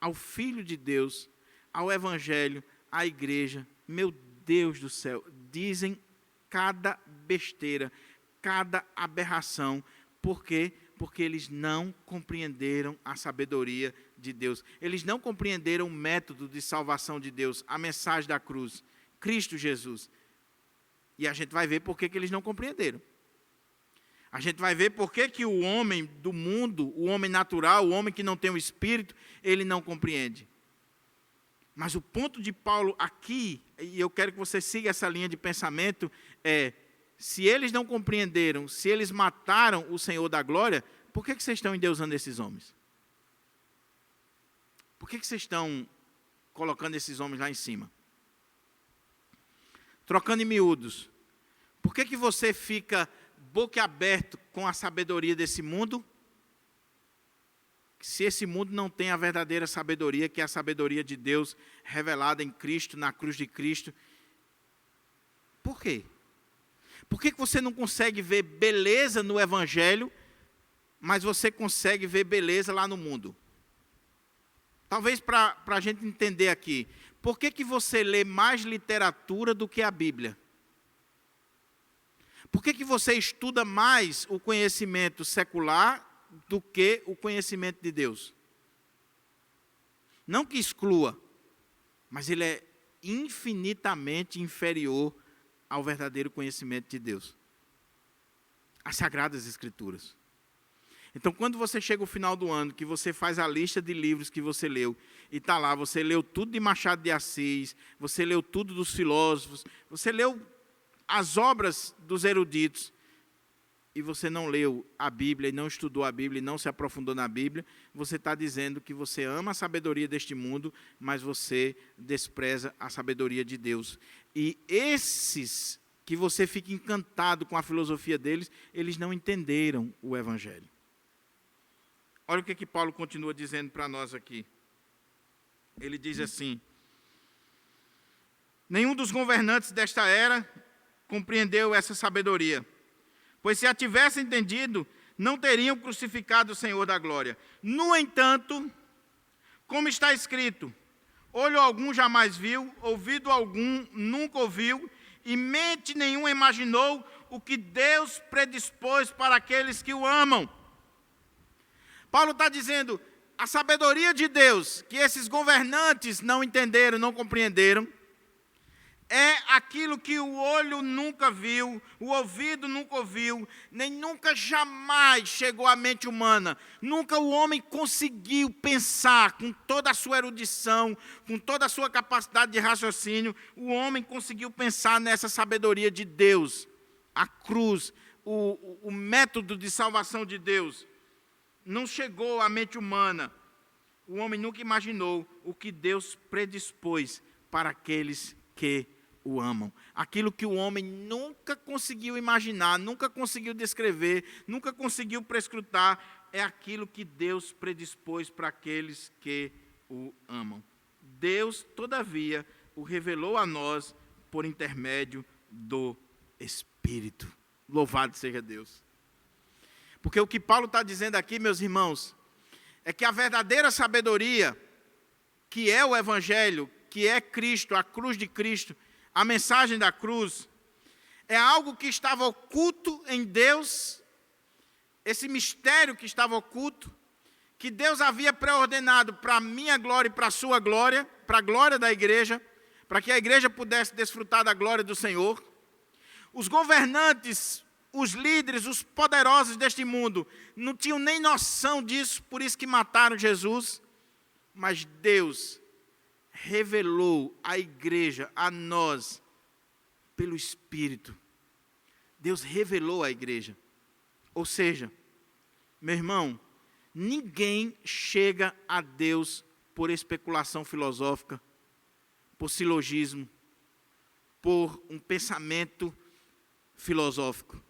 ao Filho de Deus, ao Evangelho, à igreja, meu Deus do céu, dizem cada besteira, cada aberração. Por quê? Porque eles não compreenderam a sabedoria de Deus. Eles não compreenderam o método de salvação de Deus, a mensagem da cruz, Cristo Jesus. E a gente vai ver por que eles não compreenderam. A gente vai ver por que o homem do mundo, o homem natural, o homem que não tem o Espírito, ele não compreende. Mas o ponto de Paulo aqui, e eu quero que você siga essa linha de pensamento, é, se eles não compreenderam, se eles mataram o Senhor da glória, por que vocês estão endeusando esses homens? Por que vocês estão colocando esses homens lá em cima? Trocando em miúdos, por que você fica boquiaberto com a sabedoria desse mundo, se esse mundo não tem a verdadeira sabedoria, que é a sabedoria de Deus revelada em Cristo, na cruz de Cristo? Por quê? Por que você não consegue ver beleza no Evangelho, mas você consegue ver beleza lá no mundo? Talvez para a gente entender aqui, por que você lê mais literatura do que a Bíblia? Por que você estuda mais o conhecimento secular do que o conhecimento de Deus? Não que exclua, mas ele é infinitamente inferior ao verdadeiro conhecimento de Deus. As Sagradas Escrituras. Então, quando você chega ao final do ano, que você faz a lista de livros que você leu, e está lá, você leu tudo de Machado de Assis, você leu tudo dos filósofos, você leu as obras dos eruditos, e você não leu a Bíblia, e não estudou a Bíblia, e não se aprofundou na Bíblia, você está dizendo que você ama a sabedoria deste mundo, mas você despreza a sabedoria de Deus. E esses que você fica encantado com a filosofia deles, eles não entenderam o Evangelho. Olha o que Paulo continua dizendo para nós aqui. Ele diz assim: nenhum dos governantes desta era compreendeu essa sabedoria, pois se a tivessem entendido, não teriam crucificado o Senhor da glória. No entanto, como está escrito, olho algum jamais viu, ouvido algum nunca ouviu, e mente nenhuma imaginou o que Deus predispôs para aqueles que o amam. Paulo está dizendo, a sabedoria de Deus, que esses governantes não entenderam, não compreenderam, é aquilo que o olho nunca viu, o ouvido nunca ouviu, nem nunca jamais chegou à mente humana. Nunca o homem conseguiu pensar com toda a sua erudição, com toda a sua capacidade de raciocínio, o homem conseguiu pensar nessa sabedoria de Deus, a cruz, o método de salvação de Deus. Não chegou à mente humana. O homem nunca imaginou o que Deus predispôs para aqueles que o amam. Aquilo que o homem nunca conseguiu imaginar, nunca conseguiu descrever, nunca conseguiu prescrutar, é aquilo que Deus predispôs para aqueles que o amam. Deus, todavia, o revelou a nós por intermédio do Espírito. Louvado seja Deus. Porque o que Paulo está dizendo aqui, meus irmãos, é que a verdadeira sabedoria, que é o Evangelho, que é Cristo, a cruz de Cristo, a mensagem da cruz, é algo que estava oculto em Deus, esse mistério que estava oculto, que Deus havia pré-ordenado para a minha glória e para a sua glória, para a glória da igreja, para que a igreja pudesse desfrutar da glória do Senhor. Os governantes, os líderes, os poderosos deste mundo, não tinham nem noção disso, por isso que mataram Jesus. Mas Deus revelou à igreja, a nós, pelo Espírito. Deus revelou à igreja. Ou seja, meu irmão, ninguém chega a Deus por especulação filosófica, por silogismo, por um pensamento filosófico.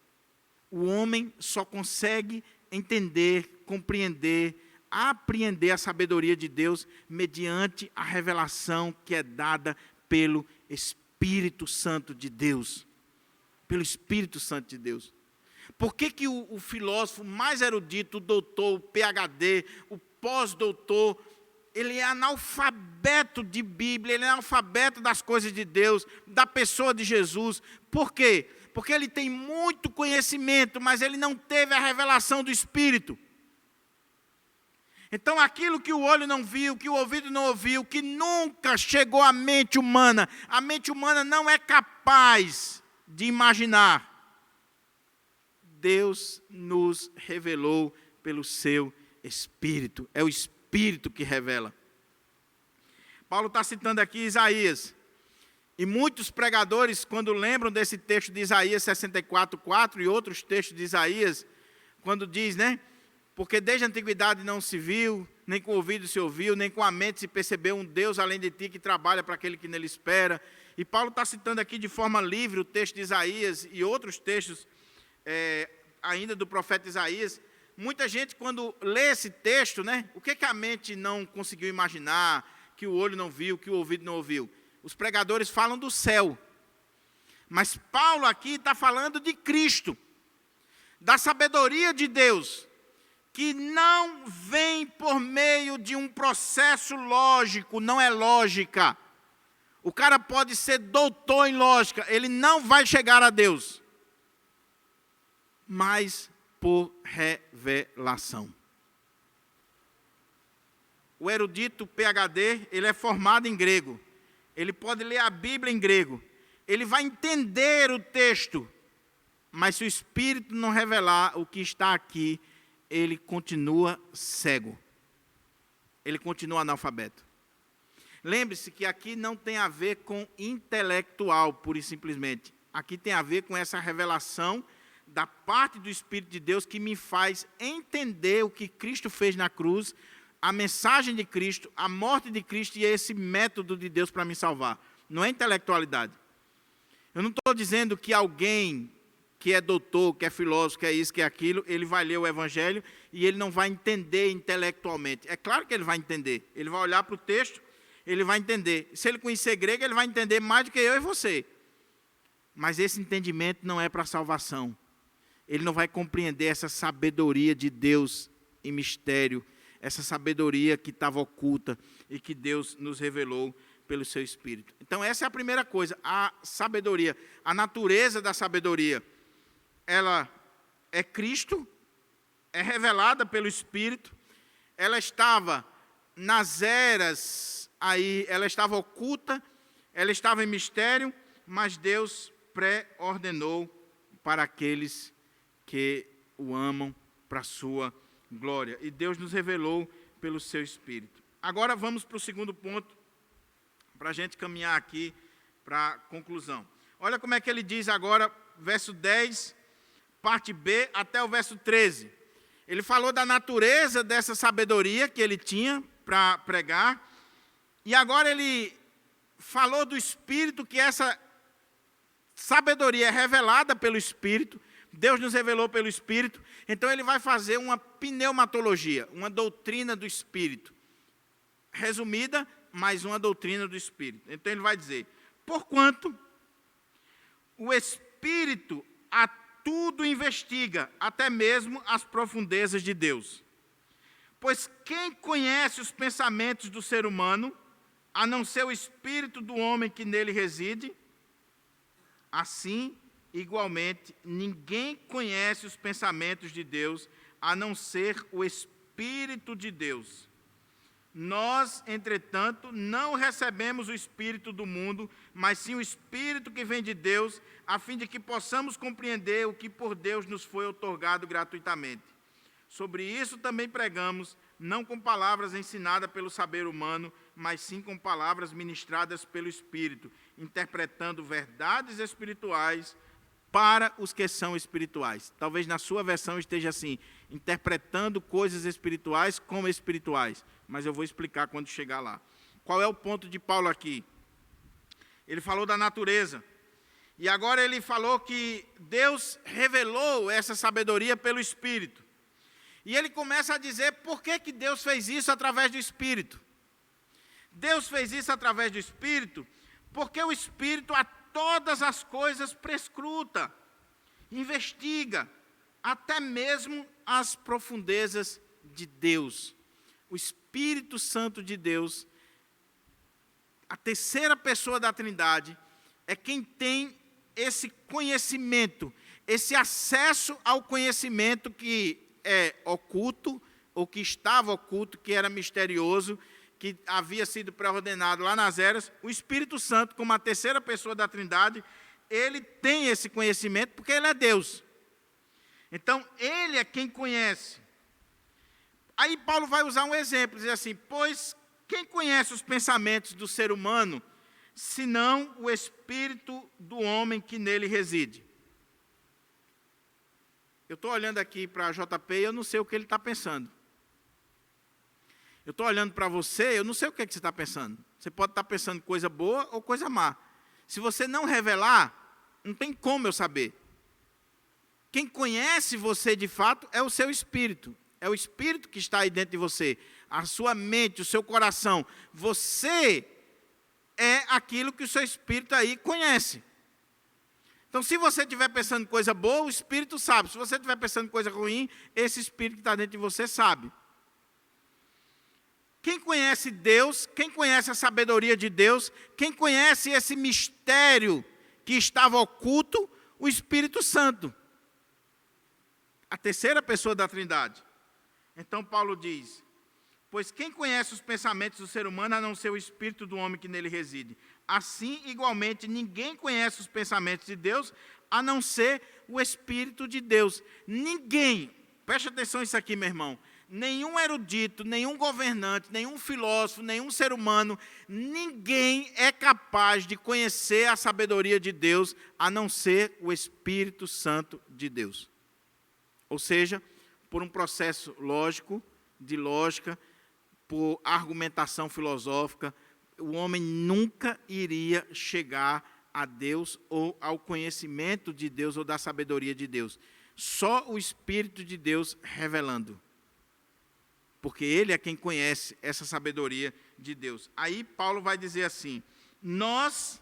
O homem só consegue entender, compreender, apreender a sabedoria de Deus mediante a revelação que é dada pelo Espírito Santo de Deus. Pelo Espírito Santo de Deus. Por que o filósofo mais erudito, o doutor, o PhD, o pós-doutor, ele é analfabeto de Bíblia, ele é analfabeto das coisas de Deus, da pessoa de Jesus? Por quê? Porque ele tem muito conhecimento, mas ele não teve a revelação do Espírito. Então, aquilo que o olho não viu, que o ouvido não ouviu, que nunca chegou à mente humana, a mente humana não é capaz de imaginar. Deus nos revelou pelo seu Espírito. É o Espírito que revela. Paulo está citando aqui Isaías. E muitos pregadores, quando lembram desse texto de Isaías 64:4 e outros textos de Isaías, quando diz, né? Porque desde a antiguidade não se viu, nem com o ouvido se ouviu, nem com a mente se percebeu um Deus além de ti que trabalha para aquele que nele espera. E Paulo está citando aqui de forma livre o texto de Isaías e outros textos ainda do profeta Isaías. Muita gente, quando lê esse texto, né? O que a mente não conseguiu imaginar, que o olho não viu, que o ouvido não ouviu? Os pregadores falam do céu. Mas Paulo aqui está falando de Cristo, da sabedoria de Deus, que não vem por meio de um processo lógico, não é lógica. O cara pode ser doutor em lógica, ele não vai chegar a Deus. Mas por revelação. O erudito PhD, ele é formado em grego. Ele pode ler a Bíblia em grego. ele vai entender o texto, mas se o Espírito não revelar o que está aqui, ele continua cego. Ele continua analfabeto. Lembre-se que aqui não tem a ver com intelectual, pura e simplesmente. Aqui tem a ver com essa revelação da parte do Espírito de Deus que me faz entender o que Cristo fez na cruz, a mensagem de Cristo, a morte de Cristo e esse método de Deus para me salvar. Não é intelectualidade. Eu não estou dizendo que alguém que é doutor, que é filósofo, que é isso, que é aquilo, ele vai ler o Evangelho e ele não vai entender intelectualmente. É claro que ele vai entender. Ele vai olhar para o texto, ele vai entender. Se ele conhecer grego, ele vai entender mais do que eu e você. Mas esse entendimento não é para salvação. Ele não vai compreender essa sabedoria de Deus em mistério, essa sabedoria que estava oculta e que Deus nos revelou pelo seu Espírito. Então, essa é a primeira coisa, a sabedoria, a natureza da sabedoria. Ela é Cristo, é revelada pelo Espírito, ela estava nas eras, aí, ela estava oculta, ela estava em mistério, mas Deus pré-ordenou para aqueles que o amam para a sua glória. E Deus nos revelou pelo seu Espírito. Agora vamos para o segundo ponto, para a gente caminhar aqui para a conclusão. Olha como é que ele diz agora, verso 10, parte B, até o verso 13. Ele falou da natureza dessa sabedoria que ele tinha para pregar, e agora ele falou do Espírito, que essa sabedoria é revelada pelo Espírito, Deus nos revelou pelo Espírito, então ele vai fazer uma pneumatologia, uma doutrina do Espírito. Resumida, mas uma doutrina do Espírito. Então ele vai dizer, porquanto o Espírito a tudo investiga, até mesmo as profundezas de Deus. Pois quem conhece os pensamentos do ser humano, a não ser o Espírito do homem que nele reside? Assim, igualmente, ninguém conhece os pensamentos de Deus, a não ser o Espírito de Deus. Nós, entretanto, não recebemos o Espírito do mundo, mas sim o Espírito que vem de Deus, a fim de que possamos compreender o que por Deus nos foi outorgado gratuitamente. Sobre isso também pregamos, não com palavras ensinadas pelo saber humano, mas sim com palavras ministradas pelo Espírito, interpretando verdades espirituais para os que são espirituais. Talvez na sua versão esteja assim, interpretando coisas espirituais como espirituais, mas eu vou explicar quando chegar lá. Qual é o ponto de Paulo aqui? Ele falou da natureza, e agora ele falou que Deus revelou essa sabedoria pelo Espírito. E ele começa a dizer por que Deus fez isso através do Espírito. Deus fez isso através do Espírito, porque o Espírito a todas as coisas prescruta, investiga, até mesmo as profundezas de Deus. O Espírito Santo de Deus, a terceira pessoa da Trindade, é quem tem esse conhecimento, esse acesso ao conhecimento que é oculto, ou que estava oculto, que era misterioso, que havia sido pré-ordenado lá nas eras. O Espírito Santo, como a terceira pessoa da Trindade, ele tem esse conhecimento porque ele é Deus. Então, ele é quem conhece. Aí Paulo vai usar um exemplo, diz assim, pois quem conhece os pensamentos do ser humano, senão o Espírito do homem que nele reside? Eu estou olhando aqui para a JP e eu não sei o que ele está pensando. Eu estou olhando para você, eu não sei o que você está pensando. Você pode estar pensando coisa boa ou coisa má. Se você não revelar, não tem como eu saber. Quem conhece você de fato é o seu espírito. É o espírito que está aí dentro de você. A sua mente, o seu coração. Você é aquilo que o seu espírito aí conhece. Então, se você estiver pensando coisa boa, o espírito sabe. Se você estiver pensando coisa ruim, esse espírito que está dentro de você sabe. Quem conhece Deus, quem conhece a sabedoria de Deus, quem conhece esse mistério que estava oculto, o Espírito Santo. A terceira pessoa da Trindade. Então Paulo diz, Pois quem conhece os pensamentos do ser humano a não ser o espírito do homem que nele reside? Assim, igualmente, ninguém conhece os pensamentos de Deus a não ser o Espírito de Deus. Ninguém, preste atenção nisso aqui, meu irmão, nenhum erudito, nenhum governante, nenhum filósofo, nenhum ser humano, ninguém é capaz de conhecer a sabedoria de Deus a não ser o Espírito Santo de Deus. Ou seja, por um processo lógico, de lógica, por argumentação filosófica, o homem nunca iria chegar a Deus ou ao conhecimento de Deus ou da sabedoria de Deus. Só o Espírito de Deus revelando. Porque Ele é quem conhece essa sabedoria de Deus. Aí Paulo vai dizer assim, nós,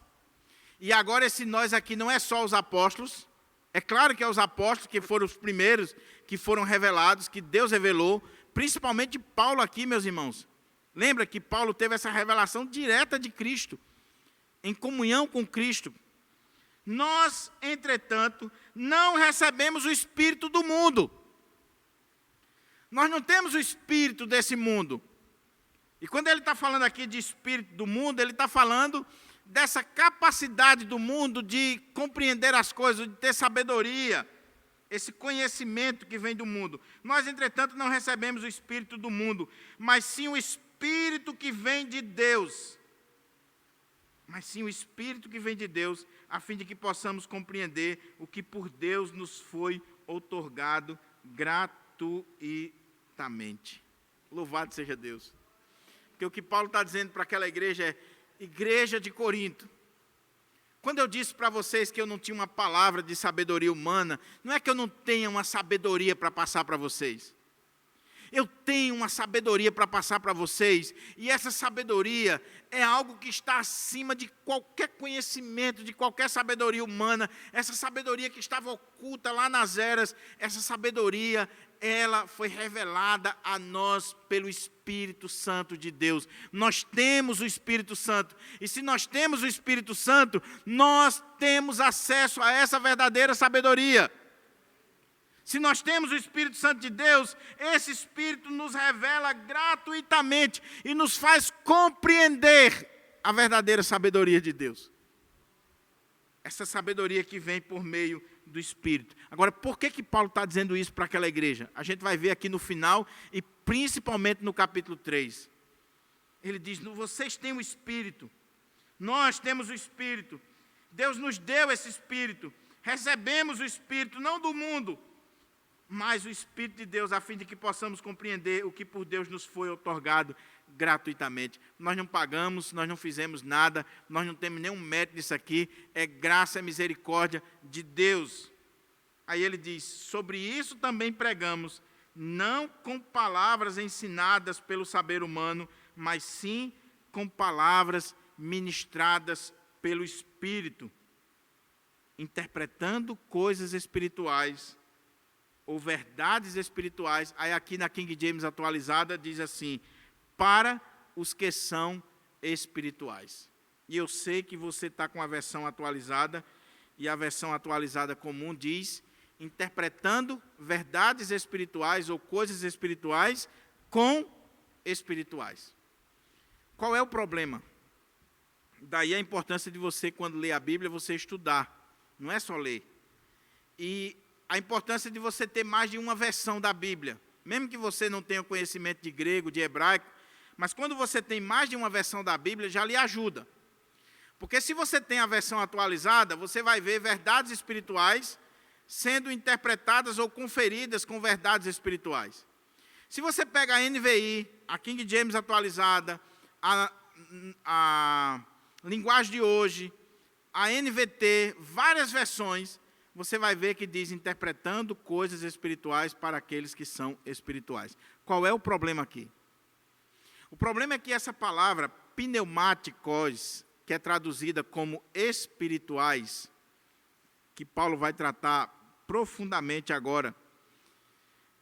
e agora esse nós aqui não é só os apóstolos, é claro que é os apóstolos que foram os primeiros que foram revelados, que Deus revelou, principalmente Paulo aqui, meus irmãos. Lembra que Paulo teve essa revelação direta de Cristo, em comunhão com Cristo. Nós, entretanto, não recebemos o Espírito do mundo. Nós não temos o Espírito desse mundo. E quando ele está falando aqui de Espírito do mundo, ele está falando dessa capacidade do mundo de compreender as coisas, de ter sabedoria, esse conhecimento que vem do mundo. Nós, entretanto, não recebemos o Espírito do mundo, mas sim o Espírito que vem de Deus. Mas sim o Espírito que vem de Deus, a fim de que possamos compreender o que por Deus nos foi outorgado gratuitamente. Louvado seja Deus. Porque o que Paulo está dizendo para aquela igreja é, igreja de Corinto, quando eu disse para vocês que eu não tinha uma palavra de sabedoria humana, não é que eu não tenha uma sabedoria para passar para vocês. Eu tenho uma sabedoria para passar para vocês, e essa sabedoria é algo que está acima de qualquer conhecimento, de qualquer sabedoria humana. Essa sabedoria que estava oculta lá nas eras, essa sabedoria, ela foi revelada a nós pelo Espírito Santo de Deus. Nós temos o Espírito Santo, e se nós temos o Espírito Santo, nós temos acesso a essa verdadeira sabedoria. Se nós temos o Espírito Santo de Deus, esse Espírito nos revela gratuitamente e nos faz compreender a verdadeira sabedoria de Deus. Essa sabedoria que vem por meio do Espírito. Agora, por que Paulo está dizendo isso para aquela igreja? A gente vai ver aqui no final e principalmente no capítulo 3. Ele diz, vocês têm o Espírito, nós temos o Espírito, Deus nos deu esse Espírito, recebemos o Espírito, não do mundo, mas o Espírito de Deus, a fim de que possamos compreender o que por Deus nos foi outorgado gratuitamente. Nós não pagamos, nós não fizemos nada, nós não temos nenhum mérito nisso aqui, é graça e misericórdia de Deus. Aí ele diz, sobre isso também pregamos, não com palavras ensinadas pelo saber humano, mas sim com palavras ministradas pelo Espírito, interpretando coisas espirituais, ou verdades espirituais. Aí aqui na King James atualizada diz assim, para os que são espirituais. E eu sei que você está com a versão atualizada, e a versão atualizada comum diz, interpretando verdades espirituais ou coisas espirituais com espirituais. Qual é o problema? Daí a importância de você, quando lê a Bíblia, você estudar. Não é só ler. E a importância de você ter mais de uma versão da Bíblia. Mesmo que você não tenha conhecimento de grego, de hebraico, mas quando você tem mais de uma versão da Bíblia, já lhe ajuda. Porque se você tem a versão atualizada, você vai ver verdades espirituais sendo interpretadas ou conferidas com verdades espirituais. Se você pega a NVI, a King James atualizada, a linguagem de hoje, a NVT, várias versões, você vai ver que diz interpretando coisas espirituais para aqueles que são espirituais. Qual é o problema aqui? O problema é que essa palavra, pneumáticos, que é traduzida como espirituais, que Paulo vai tratar profundamente agora,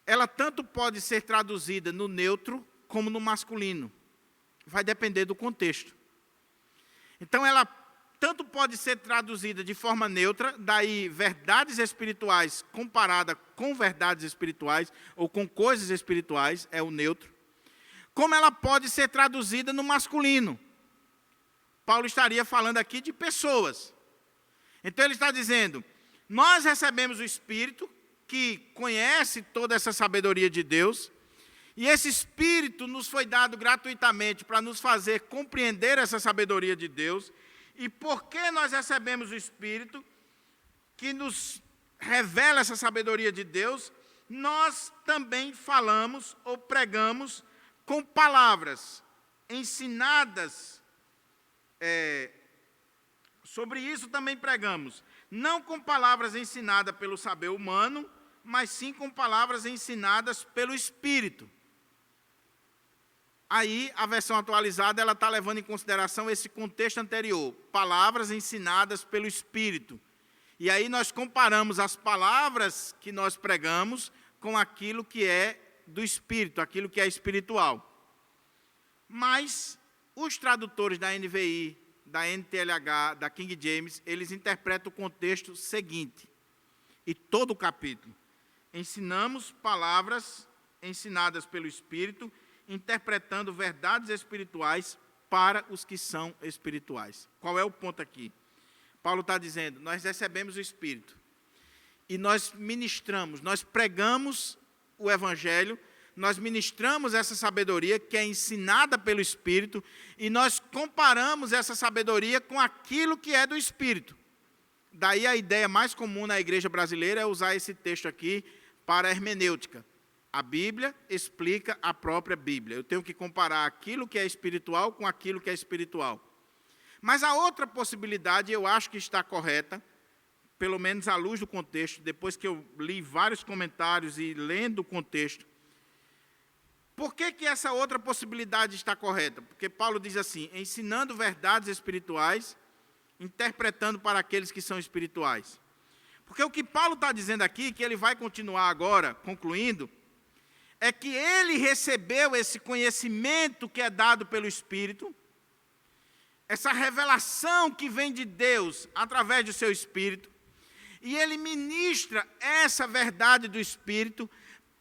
ela tanto pode ser traduzida no neutro como no masculino. Vai depender do contexto. Então, ela tanto pode ser traduzida de forma neutra, daí verdades espirituais comparada com verdades espirituais, ou com coisas espirituais, é o neutro, como ela pode ser traduzida no masculino. Paulo estaria falando aqui de pessoas. Então ele está dizendo, nós recebemos o Espírito, que conhece toda essa sabedoria de Deus, e esse Espírito nos foi dado gratuitamente para nos fazer compreender essa sabedoria de Deus. E porque nós recebemos o Espírito, que nos revela essa sabedoria de Deus, nós também falamos ou pregamos com palavras ensinadas. Sobre isso também pregamos, não com palavras ensinadas pelo saber humano, mas sim com palavras ensinadas pelo Espírito. Aí, a versão atualizada, ela está levando em consideração esse contexto anterior, palavras ensinadas pelo Espírito. E aí nós comparamos as palavras que nós pregamos com aquilo que é do Espírito, aquilo que é espiritual. Mas os tradutores da NVI, da NTLH, da King James, eles interpretam o contexto seguinte, e todo o capítulo. Ensinamos palavras ensinadas pelo Espírito, interpretando verdades espirituais para os que são espirituais. Qual é o ponto aqui? Paulo está dizendo, nós recebemos o Espírito, e nós ministramos, nós pregamos o Evangelho, nós ministramos essa sabedoria que é ensinada pelo Espírito, e nós comparamos essa sabedoria com aquilo que é do Espírito. Daí a ideia mais comum na igreja brasileira é usar esse texto aqui para a hermenêutica. A Bíblia explica a própria Bíblia. Eu tenho que comparar aquilo que é espiritual com aquilo que é espiritual. Mas a outra possibilidade, eu acho que está correta, pelo menos à luz do contexto, depois que eu li vários comentários e lendo o contexto. Por que essa outra possibilidade está correta? Porque Paulo diz assim, ensinando verdades espirituais, interpretando para aqueles que são espirituais. Porque o que Paulo está dizendo aqui, que ele vai continuar agora, concluindo, é que ele recebeu esse conhecimento que é dado pelo Espírito, essa revelação que vem de Deus através do seu Espírito, e ele ministra essa verdade do Espírito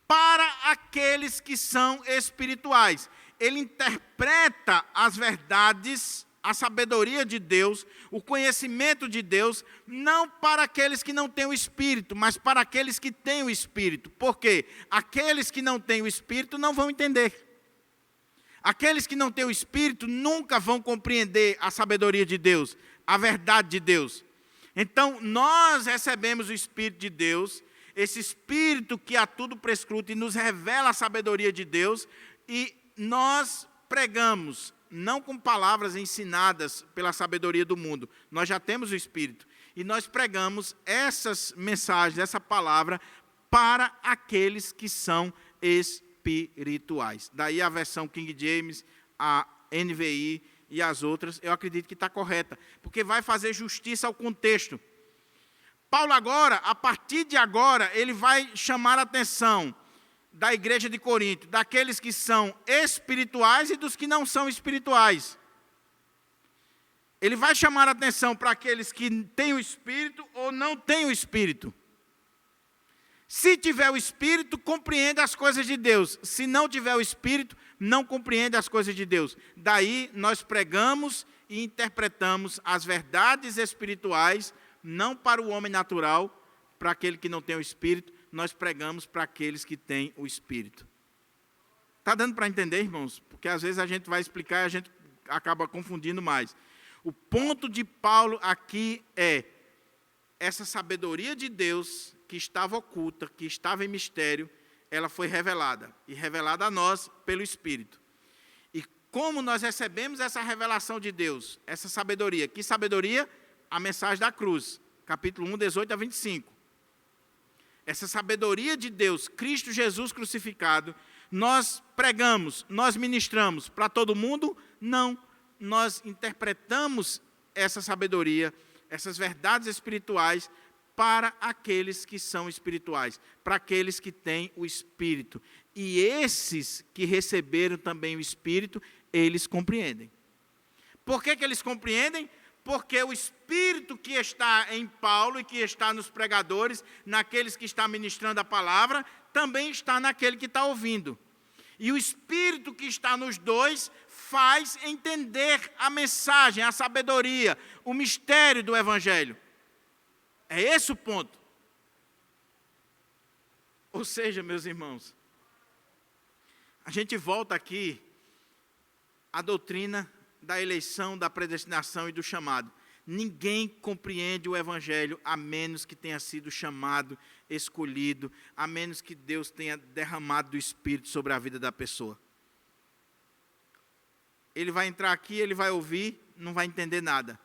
para aqueles que são espirituais. Ele interpreta as verdades, a sabedoria de Deus, o conhecimento de Deus, não para aqueles que não têm o Espírito, mas para aqueles que têm o Espírito. Por quê? Aqueles que não têm o Espírito não vão entender. Aqueles que não têm o Espírito nunca vão compreender a sabedoria de Deus, a verdade de Deus. Então, nós recebemos o Espírito de Deus, esse Espírito que a tudo prescruta e nos revela a sabedoria de Deus, e nós pregamos, não com palavras ensinadas pela sabedoria do mundo, nós já temos o Espírito, e nós pregamos essas mensagens, essa palavra, para aqueles que são espirituais. Daí a versão King James, a NVI e as outras, eu acredito que está correta, porque vai fazer justiça ao contexto. Paulo agora, a partir de agora, ele vai chamar a atenção da igreja de Corinto, daqueles que são espirituais e dos que não são espirituais. Ele vai chamar a atenção para aqueles que têm o Espírito ou não têm o Espírito. Se tiver o Espírito, compreende as coisas de Deus. Se não tiver o Espírito, não compreende as coisas de Deus. Daí nós pregamos e interpretamos as verdades espirituais, não para o homem natural, para aquele que não tem o Espírito, nós pregamos para aqueles que têm o Espírito. Está dando para entender, irmãos? Porque às vezes a gente vai explicar e a gente acaba confundindo mais. O ponto de Paulo aqui é essa sabedoria de Deus que estava oculta, que estava em mistério, ela foi revelada, e revelada a nós pelo Espírito. E como nós recebemos essa revelação de Deus, essa sabedoria? Que sabedoria? A mensagem da cruz, capítulo 1, 18 a 25. Essa sabedoria de Deus, Cristo Jesus crucificado, nós pregamos, nós ministramos para todo mundo? Não. Nós interpretamos essa sabedoria, essas verdades espirituais, para aqueles que são espirituais, para aqueles que têm o Espírito. E esses que receberam também o Espírito, eles compreendem. Por que eles compreendem? Porque o Espírito que está em Paulo e que está nos pregadores, naqueles que estão ministrando a palavra, também está naquele que está ouvindo. E o Espírito que está nos dois faz entender a mensagem, a sabedoria, o mistério do Evangelho. É esse o ponto. Ou seja, meus irmãos, a gente volta aqui à doutrina da eleição, da predestinação e do chamado. Ninguém compreende o Evangelho a menos que tenha sido chamado, escolhido, a menos que Deus tenha derramado do Espírito sobre a vida da pessoa. Ele vai entrar aqui, ele vai ouvir, não vai entender nada.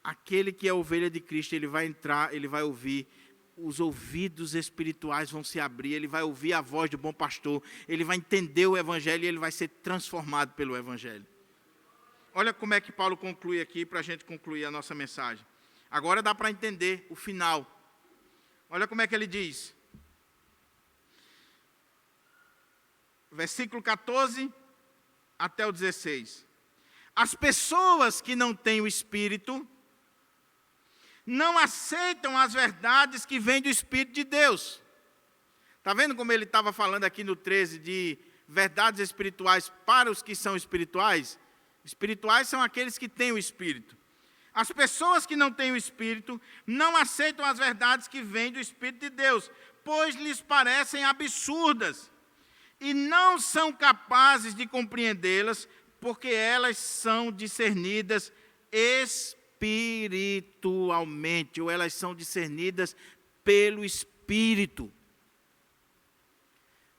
Aquele que é ovelha de Cristo, ele vai entrar, ele vai ouvir, os ouvidos espirituais vão se abrir, ele vai ouvir a voz do bom pastor, ele vai entender o Evangelho e ele vai ser transformado pelo Evangelho. Olha como é que Paulo conclui aqui, para a gente concluir a nossa mensagem. Agora dá para entender o final. Olha como é que ele diz. Versículo 14 até o 16. As pessoas que não têm o Espírito não aceitam as verdades que vêm do Espírito de Deus. Está vendo como ele estava falando aqui no 13 de verdades espirituais para os que são espirituais? Espirituais são aqueles que têm o Espírito. As pessoas que não têm o Espírito não aceitam as verdades que vêm do Espírito de Deus, pois lhes parecem absurdas e não são capazes de compreendê-las, porque elas são discernidas espiritualmente, ou elas são discernidas pelo Espírito.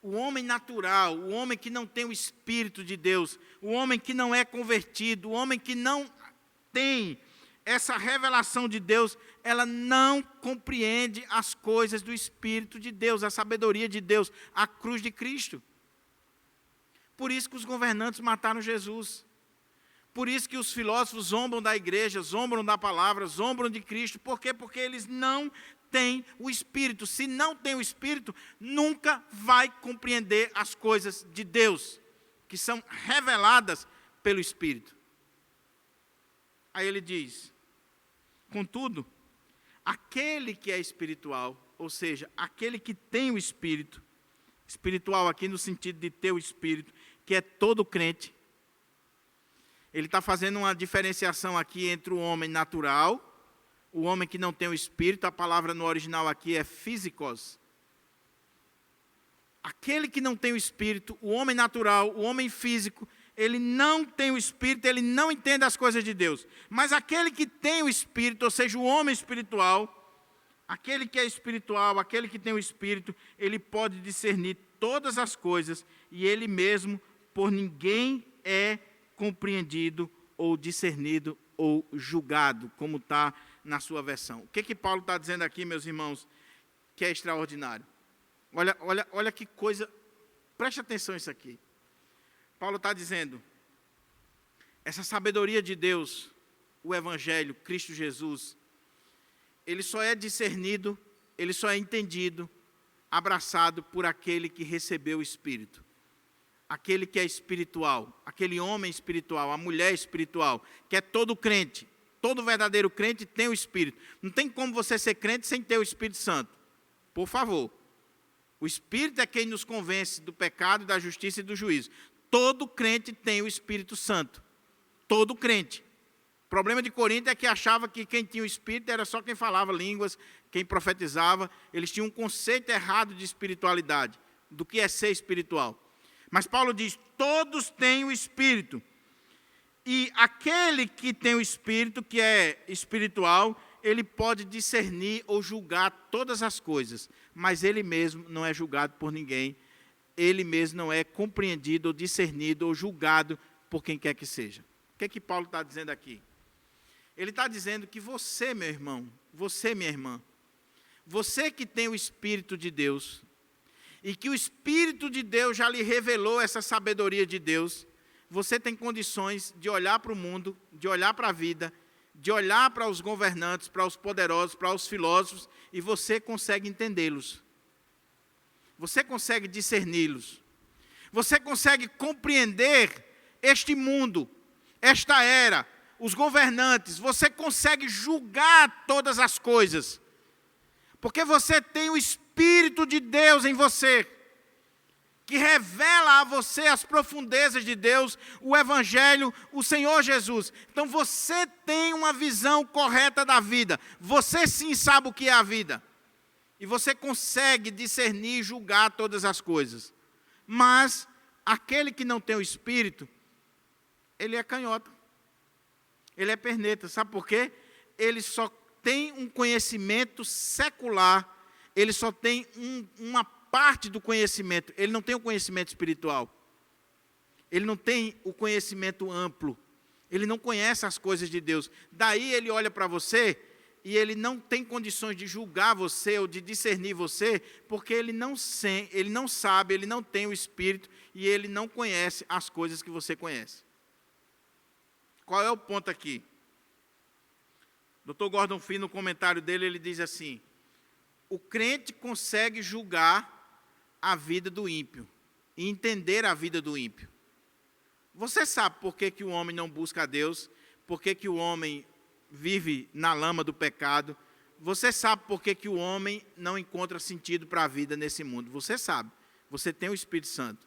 O homem natural, o homem que não tem o Espírito de Deus, o homem que não é convertido, o homem que não tem essa revelação de Deus, ela não compreende as coisas do Espírito de Deus, a sabedoria de Deus, a cruz de Cristo. Por isso que os governantes mataram Jesus. Por isso que os filósofos zombam da igreja, zombam da palavra, zombam de Cristo. Por quê? Porque eles não têm o Espírito. Se não tem o Espírito, nunca vai compreender as coisas de Deus, que são reveladas pelo Espírito. Aí ele diz, contudo, aquele que é espiritual, ou seja, aquele que tem o Espírito, espiritual aqui no sentido de ter o Espírito, que é todo crente, ele está fazendo uma diferenciação aqui entre o homem natural, o homem que não tem o Espírito, a palavra no original aqui é físicos. Aquele que não tem o Espírito, o homem natural, o homem físico, ele não tem o Espírito, ele não entende as coisas de Deus. Mas aquele que tem o Espírito, ou seja, o homem espiritual, aquele que é espiritual, aquele que tem o Espírito, ele pode discernir todas as coisas e ele mesmo, por ninguém, é compreendido ou discernido ou julgado, como está na sua versão. O que Paulo está dizendo aqui, meus irmãos, que é extraordinário? Olha que coisa, preste atenção nisso aqui. Paulo está dizendo, essa sabedoria de Deus, o Evangelho, Cristo Jesus, ele só é discernido, ele só é entendido, abraçado por aquele que recebeu o Espírito. Aquele que é espiritual, aquele homem espiritual, a mulher espiritual, que é todo crente, todo verdadeiro crente tem o Espírito. Não tem como você ser crente sem ter o Espírito Santo. Por favor. O Espírito é quem nos convence do pecado, da justiça e do juízo. Todo crente tem o Espírito Santo. Todo crente. O problema de Corinto é que achava que quem tinha o Espírito era só quem falava línguas, quem profetizava. Eles tinham um conceito errado de espiritualidade, do que é ser espiritual. Mas Paulo diz, todos têm o Espírito. E aquele que tem o Espírito, que é espiritual, ele pode discernir ou julgar todas as coisas. Mas ele mesmo não é julgado por ninguém. Ele mesmo não é compreendido, ou discernido, ou julgado por quem quer que seja. O que Paulo está dizendo aqui? Ele está dizendo que você, meu irmão, você, minha irmã, você que tem o Espírito de Deus, e que o Espírito de Deus já lhe revelou essa sabedoria de Deus, você tem condições de olhar para o mundo, de olhar para a vida, de olhar para os governantes, para os poderosos, para os filósofos, e você consegue entendê-los. Você consegue discerni-los. Você consegue compreender este mundo, esta era, os governantes. Você consegue julgar todas as coisas. Porque você tem o Espírito de Deus em você. que revela a você as profundezas de Deus, o Evangelho, o Senhor Jesus. Então você tem uma visão correta da vida. Você sim sabe o que é a vida. E você consegue discernir e julgar todas as coisas. Mas aquele que não tem o Espírito, ele é canhota. Ele é perneta. Sabe por quê? Ele só tem um conhecimento secular. Ele só tem uma parte do conhecimento. Ele não tem o conhecimento espiritual. Ele não tem o conhecimento amplo. Ele não conhece as coisas de Deus. Daí ele olha para você e ele não tem condições de julgar você ou de discernir você, porque ele não sabe, ele não tem o Espírito e ele não conhece as coisas que você conhece. Qual é o ponto aqui? Dr. Gordon Fee, no comentário dele, ele diz assim: o crente consegue julgar a vida do ímpio e entender a vida do ímpio. Você sabe por que o homem não busca a Deus, por que o homem vive na lama do pecado, você sabe por que o homem não encontra sentido para a vida nesse mundo, você sabe, você tem o Espírito Santo.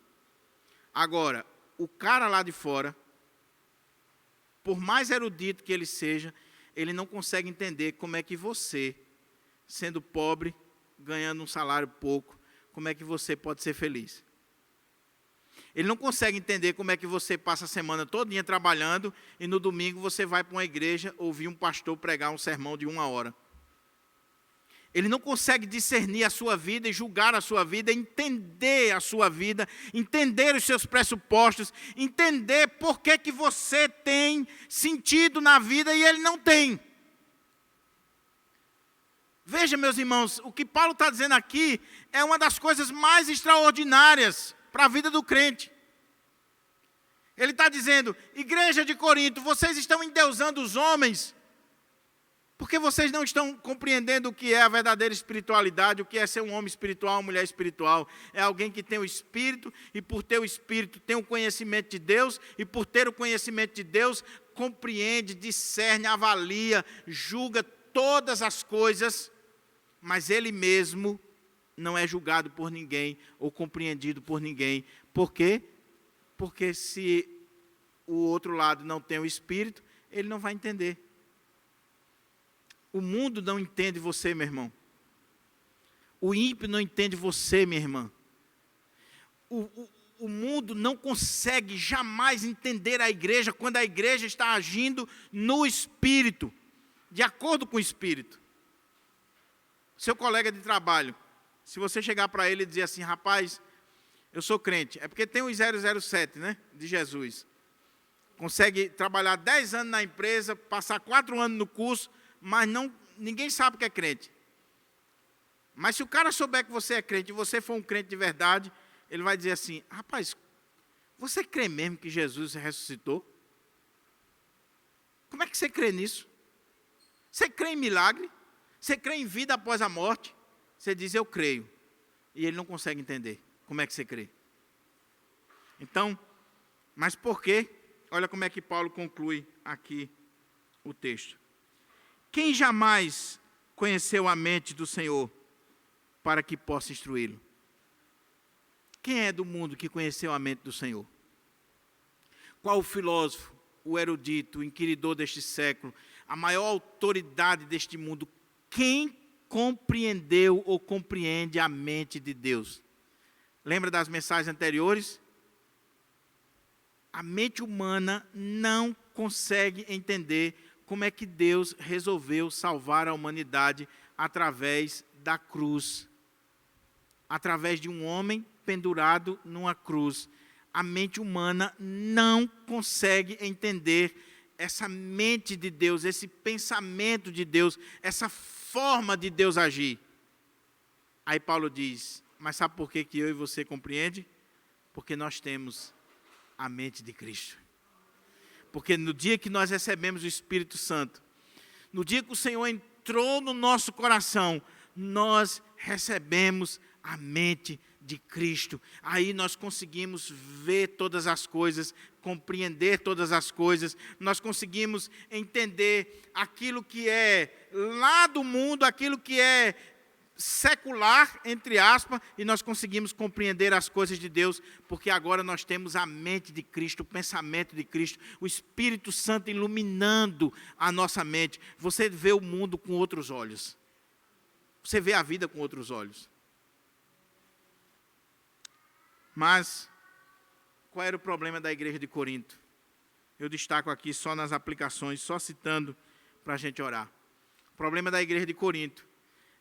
Agora, o cara lá de fora, por mais erudito que ele seja, ele não consegue entender como é que você, sendo pobre, ganhando um salário pouco, como é que você pode ser feliz. Ele não consegue entender como é que você passa a semana todinha trabalhando e no domingo você vai para uma igreja ouvir um pastor pregar um sermão de 1 hora. Ele não consegue discernir a sua vida e julgar a sua vida, entender a sua vida, entender os seus pressupostos, entender por que você tem sentido na vida e ele não tem. Veja, meus irmãos, o que Paulo está dizendo aqui é uma das coisas mais extraordinárias para a vida do crente. Ele está dizendo: igreja de Corinto, vocês estão endeusando os homens, porque vocês não estão compreendendo o que é a verdadeira espiritualidade, o que é ser um homem espiritual, uma mulher espiritual. É alguém que tem o Espírito, e por ter o Espírito tem o conhecimento de Deus, e por ter o conhecimento de Deus, compreende, discerne, avalia, julga todas as coisas, mas ele mesmo não é julgado por ninguém ou compreendido por ninguém. Por quê? Porque se o outro lado não tem o Espírito, ele não vai entender. O mundo não entende você, meu irmão. O ímpio não entende você, minha irmã. O mundo não consegue jamais entender a igreja quando a igreja está agindo no Espírito, de acordo com o Espírito. Seu colega de trabalho, se você chegar para ele e dizer assim: rapaz, eu sou crente, é porque tem os 007, né, de Jesus. Consegue trabalhar 10 anos na empresa, passar 4 anos no curso, mas ninguém sabe que é crente. Mas se o cara souber que você é crente e você for um crente de verdade, ele vai dizer assim: rapaz, você crê mesmo que Jesus ressuscitou? Como é que você crê nisso? Você crê em milagre? Você crê em vida após a morte? Você diz: eu creio. E ele não consegue entender. Como é que você crê? Então, mas por quê? Olha como é que Paulo conclui aqui o texto. Quem jamais conheceu a mente do Senhor para que possa instruí-lo? Quem é do mundo que conheceu a mente do Senhor? Qual o filósofo, o erudito, o inquiridor deste século, a maior autoridade deste mundo? Quem compreendeu ou compreende a mente de Deus? Lembra das mensagens anteriores? A mente humana não consegue entender como é que Deus resolveu salvar a humanidade através da cruz. Através de um homem pendurado numa cruz. A mente humana não consegue entender essa mente de Deus, esse pensamento de Deus, essa forma de Deus agir. Aí Paulo diz: mas sabe por que eu e você compreende? Porque nós temos a mente de Cristo. Porque no dia que nós recebemos o Espírito Santo, no dia que o Senhor entrou no nosso coração, nós recebemos a mente de Cristo. Aí nós conseguimos ver todas as coisas, compreender todas as coisas, nós conseguimos entender aquilo que é lá do mundo, aquilo que é secular, entre aspas, e nós conseguimos compreender as coisas de Deus, porque agora nós temos a mente de Cristo, o pensamento de Cristo, o Espírito Santo iluminando a nossa mente. Você vê o mundo com outros olhos. Você vê a vida com outros olhos. Mas, qual era o problema da igreja de Corinto? Eu destaco aqui só nas aplicações, só citando para a gente orar. O problema da igreja de Corinto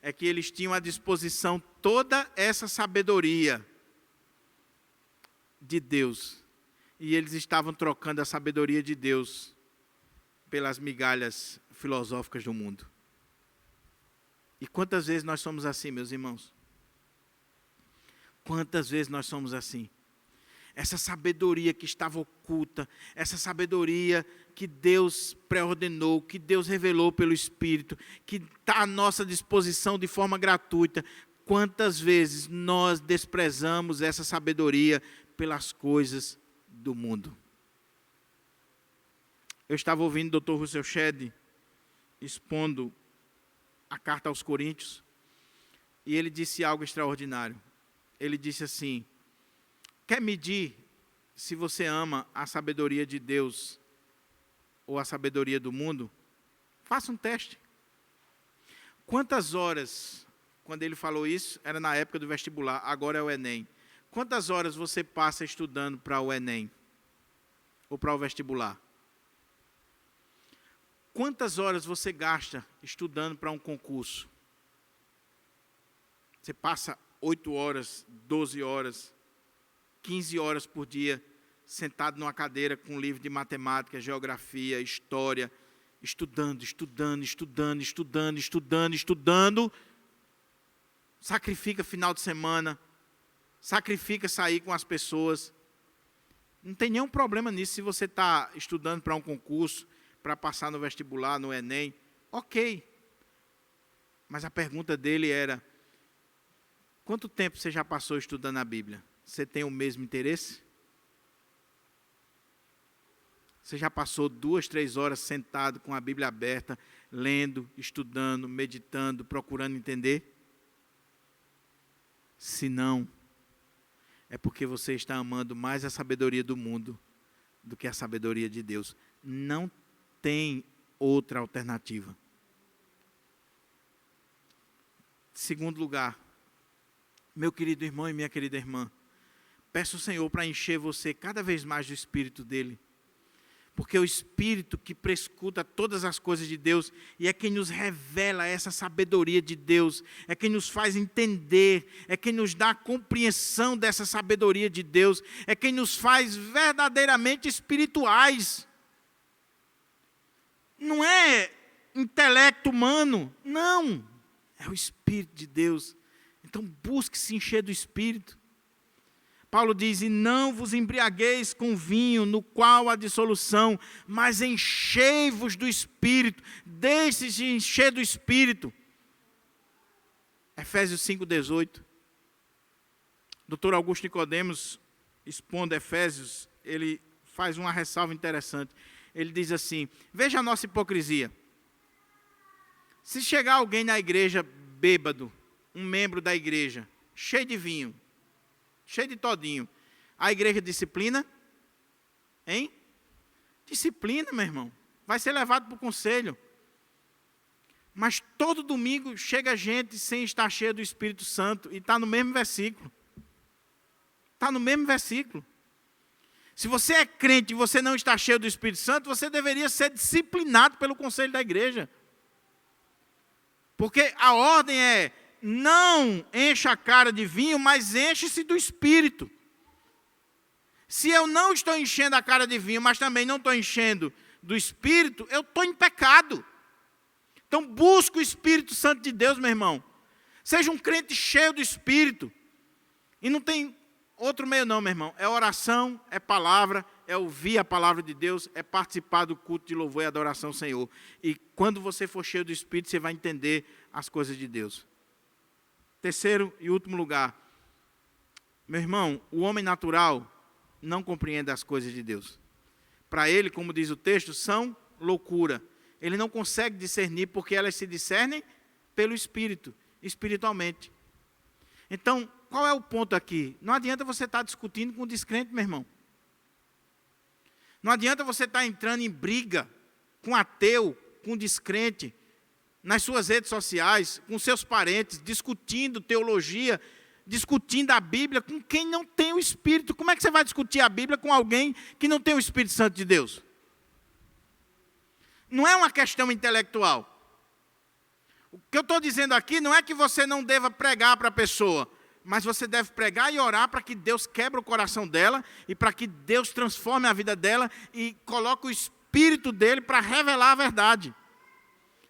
é que eles tinham à disposição toda essa sabedoria de Deus. E eles estavam trocando a sabedoria de Deus pelas migalhas filosóficas do mundo. E quantas vezes nós somos assim, meus irmãos? Quantas vezes nós somos assim? Essa sabedoria que estava oculta, essa sabedoria que Deus pré-ordenou, que Deus revelou pelo Espírito, que está à nossa disposição de forma gratuita. Quantas vezes nós desprezamos essa sabedoria pelas coisas do mundo? Eu estava ouvindo o Dr. Russell Shedd expondo a carta aos Coríntios, e ele disse algo extraordinário. Ele disse assim: quer medir se você ama a sabedoria de Deus ou a sabedoria do mundo? Faça um teste. Quantas horas, quando ele falou isso, era na época do vestibular, agora é o Enem. Quantas horas você passa estudando para o Enem? Ou para o vestibular? Quantas horas você gasta estudando para um concurso? Você passa 8 horas, 12 horas, 15 horas por dia, sentado numa cadeira com um livro de matemática, geografia, história, estudando. Sacrifica final de semana, sacrifica sair com as pessoas. Não tem nenhum problema nisso se você está estudando para um concurso, para passar no vestibular, no Enem. Ok. Mas a pergunta dele era: quanto tempo você já passou estudando a Bíblia? Você tem o mesmo interesse? Você já passou 2, 3 horas sentado com a Bíblia aberta, lendo, estudando, meditando, procurando entender? Se não, é porque você está amando mais a sabedoria do mundo do que a sabedoria de Deus. Não tem outra alternativa. Segundo lugar, meu querido irmão e minha querida irmã, peço ao Senhor para encher você cada vez mais do Espírito dEle. Porque é o Espírito que prescuta todas as coisas de Deus e é quem nos revela essa sabedoria de Deus, é quem nos faz entender, é quem nos dá a compreensão dessa sabedoria de Deus, é quem nos faz verdadeiramente espirituais. Não é intelecto humano, não, é o Espírito de Deus. Então busque se encher do Espírito. Paulo diz: e não vos embriagueis com vinho, no qual há dissolução, mas enchei-vos do Espírito, deixe-se encher do Espírito. Efésios 5,18. Dr. Augusto Nicodemos, expondo Efésios, ele faz uma ressalva interessante. Ele diz assim: veja a nossa hipocrisia. Se chegar alguém na igreja bêbado, um membro da igreja, cheio de vinho, cheio de todinho, a igreja disciplina? Hein? Disciplina, meu irmão. Vai ser levado para o conselho. Mas todo domingo chega gente sem estar cheia do Espírito Santo e está no mesmo versículo. Está no mesmo versículo. Se você é crente e você não está cheio do Espírito Santo, você deveria ser disciplinado pelo conselho da igreja. Porque a ordem é: não encha a cara de vinho, mas enche-se do Espírito. Se eu não estou enchendo a cara de vinho, mas também não estou enchendo do Espírito, eu estou em pecado. Então busca o Espírito Santo de Deus, meu irmão. Seja um crente cheio do Espírito. E não tem outro meio não, meu irmão. É oração, é palavra, é ouvir a palavra de Deus, é participar do culto de louvor e adoração ao Senhor. E quando você for cheio do Espírito, você vai entender as coisas de Deus. Terceiro e último lugar, meu irmão, o homem natural não compreende as coisas de Deus. Para ele, como diz o texto, são loucura. Ele não consegue discernir porque elas se discernem pelo Espírito. espiritualmente. Então, qual é o ponto aqui? Não adianta você estar discutindo com o descrente, meu irmão. Não adianta você estar entrando em briga com ateu, com descrente, nas suas redes sociais, com seus parentes, discutindo teologia, discutindo a Bíblia com quem não tem o Espírito. Como é que você vai discutir a Bíblia com alguém que não tem o Espírito Santo de Deus? Não é uma questão intelectual. O que eu estou dizendo aqui não é que você não deva pregar para a pessoa, mas você deve pregar e orar para que Deus quebre o coração dela e para que Deus transforme a vida dela e coloque o Espírito dele para revelar a verdade.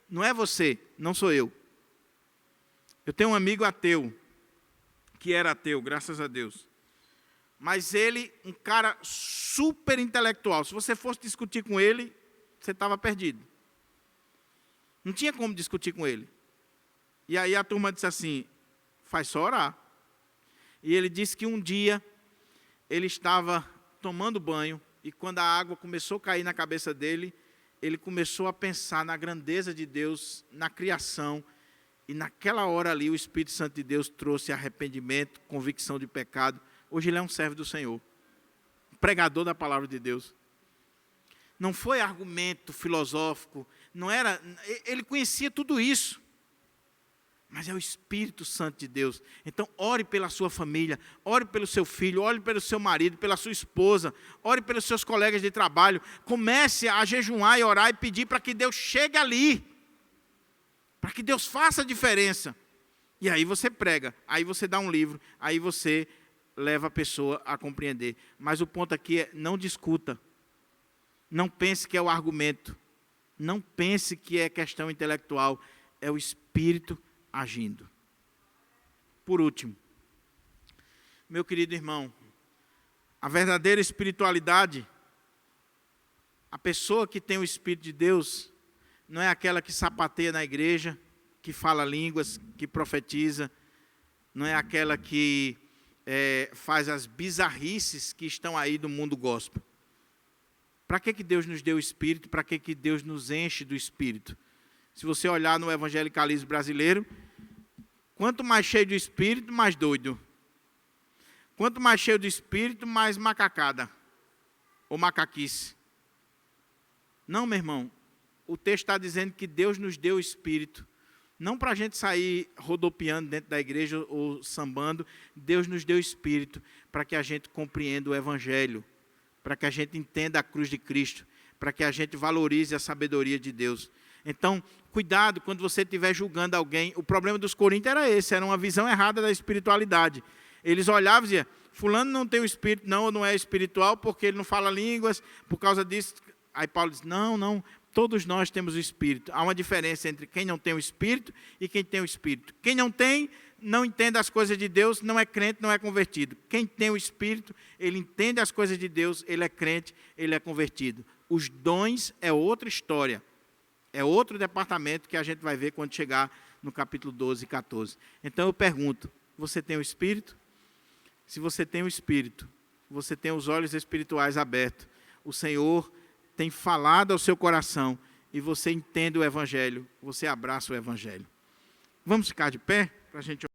Não é você, não sou eu. Eu tenho um amigo ateu, que era ateu, graças a Deus. Mas ele, um cara super intelectual. Se você fosse discutir com ele, você estava perdido. Não tinha como discutir com ele. E aí a turma disse assim, faz só orar. E ele disse que um dia ele estava tomando banho e quando a água começou a cair na cabeça dele, ele começou a pensar na grandeza de Deus, na criação. E naquela hora ali o Espírito Santo de Deus trouxe arrependimento, convicção de pecado. Hoje ele é um servo do Senhor, um pregador da palavra de Deus. Não foi argumento filosófico, não era, ele conhecia tudo isso. Mas é o Espírito Santo de Deus. Então, ore pela sua família, ore pelo seu filho, ore pelo seu marido, pela sua esposa, ore pelos seus colegas de trabalho. Comece a jejuar e orar e pedir para que Deus chegue ali. Para que Deus faça a diferença. E aí você prega, aí você dá um livro, aí você leva a pessoa a compreender. Mas o ponto aqui é, não discuta. Não pense que é o argumento. Não pense que é questão intelectual. É o Espírito agindo. Por último, meu querido irmão, a verdadeira espiritualidade, a pessoa que tem o Espírito de Deus, não é aquela que sapateia na igreja, que fala línguas, que profetiza, não é aquela que faz as bizarrices que estão aí do mundo gospel. Para que Deus nos deu o Espírito? Para que Deus nos enche do Espírito? Se você olhar no evangelicalismo brasileiro, quanto mais cheio do Espírito, mais doido. Quanto mais cheio do Espírito, mais macacada. Ou macaquice. Não, meu irmão. O texto está dizendo que Deus nos deu o Espírito. Não para a gente sair rodopiando dentro da igreja ou sambando. Deus nos deu o Espírito para que a gente compreenda o Evangelho. Para que a gente entenda a cruz de Cristo. Para que a gente valorize a sabedoria de Deus. Então, cuidado quando você estiver julgando alguém. O problema dos coríntios era esse, era uma visão errada da espiritualidade. Eles olhavam e diziam, fulano não tem o Espírito, não é espiritual, porque ele não fala línguas, por causa disso. Aí Paulo diz, não, todos nós temos o Espírito. Há uma diferença entre quem não tem o Espírito e quem tem o Espírito. Quem não tem, não entende as coisas de Deus, não é crente, não é convertido. Quem tem o Espírito, ele entende as coisas de Deus, ele é crente, ele é convertido. Os dons é outra história. É outro departamento que a gente vai ver quando chegar no capítulo 12 e 14. Então eu pergunto, você tem o Espírito? Se você tem o Espírito, você tem os olhos espirituais abertos, o Senhor tem falado ao seu coração e você entende o Evangelho, você abraça o Evangelho. Vamos ficar de pé para a gente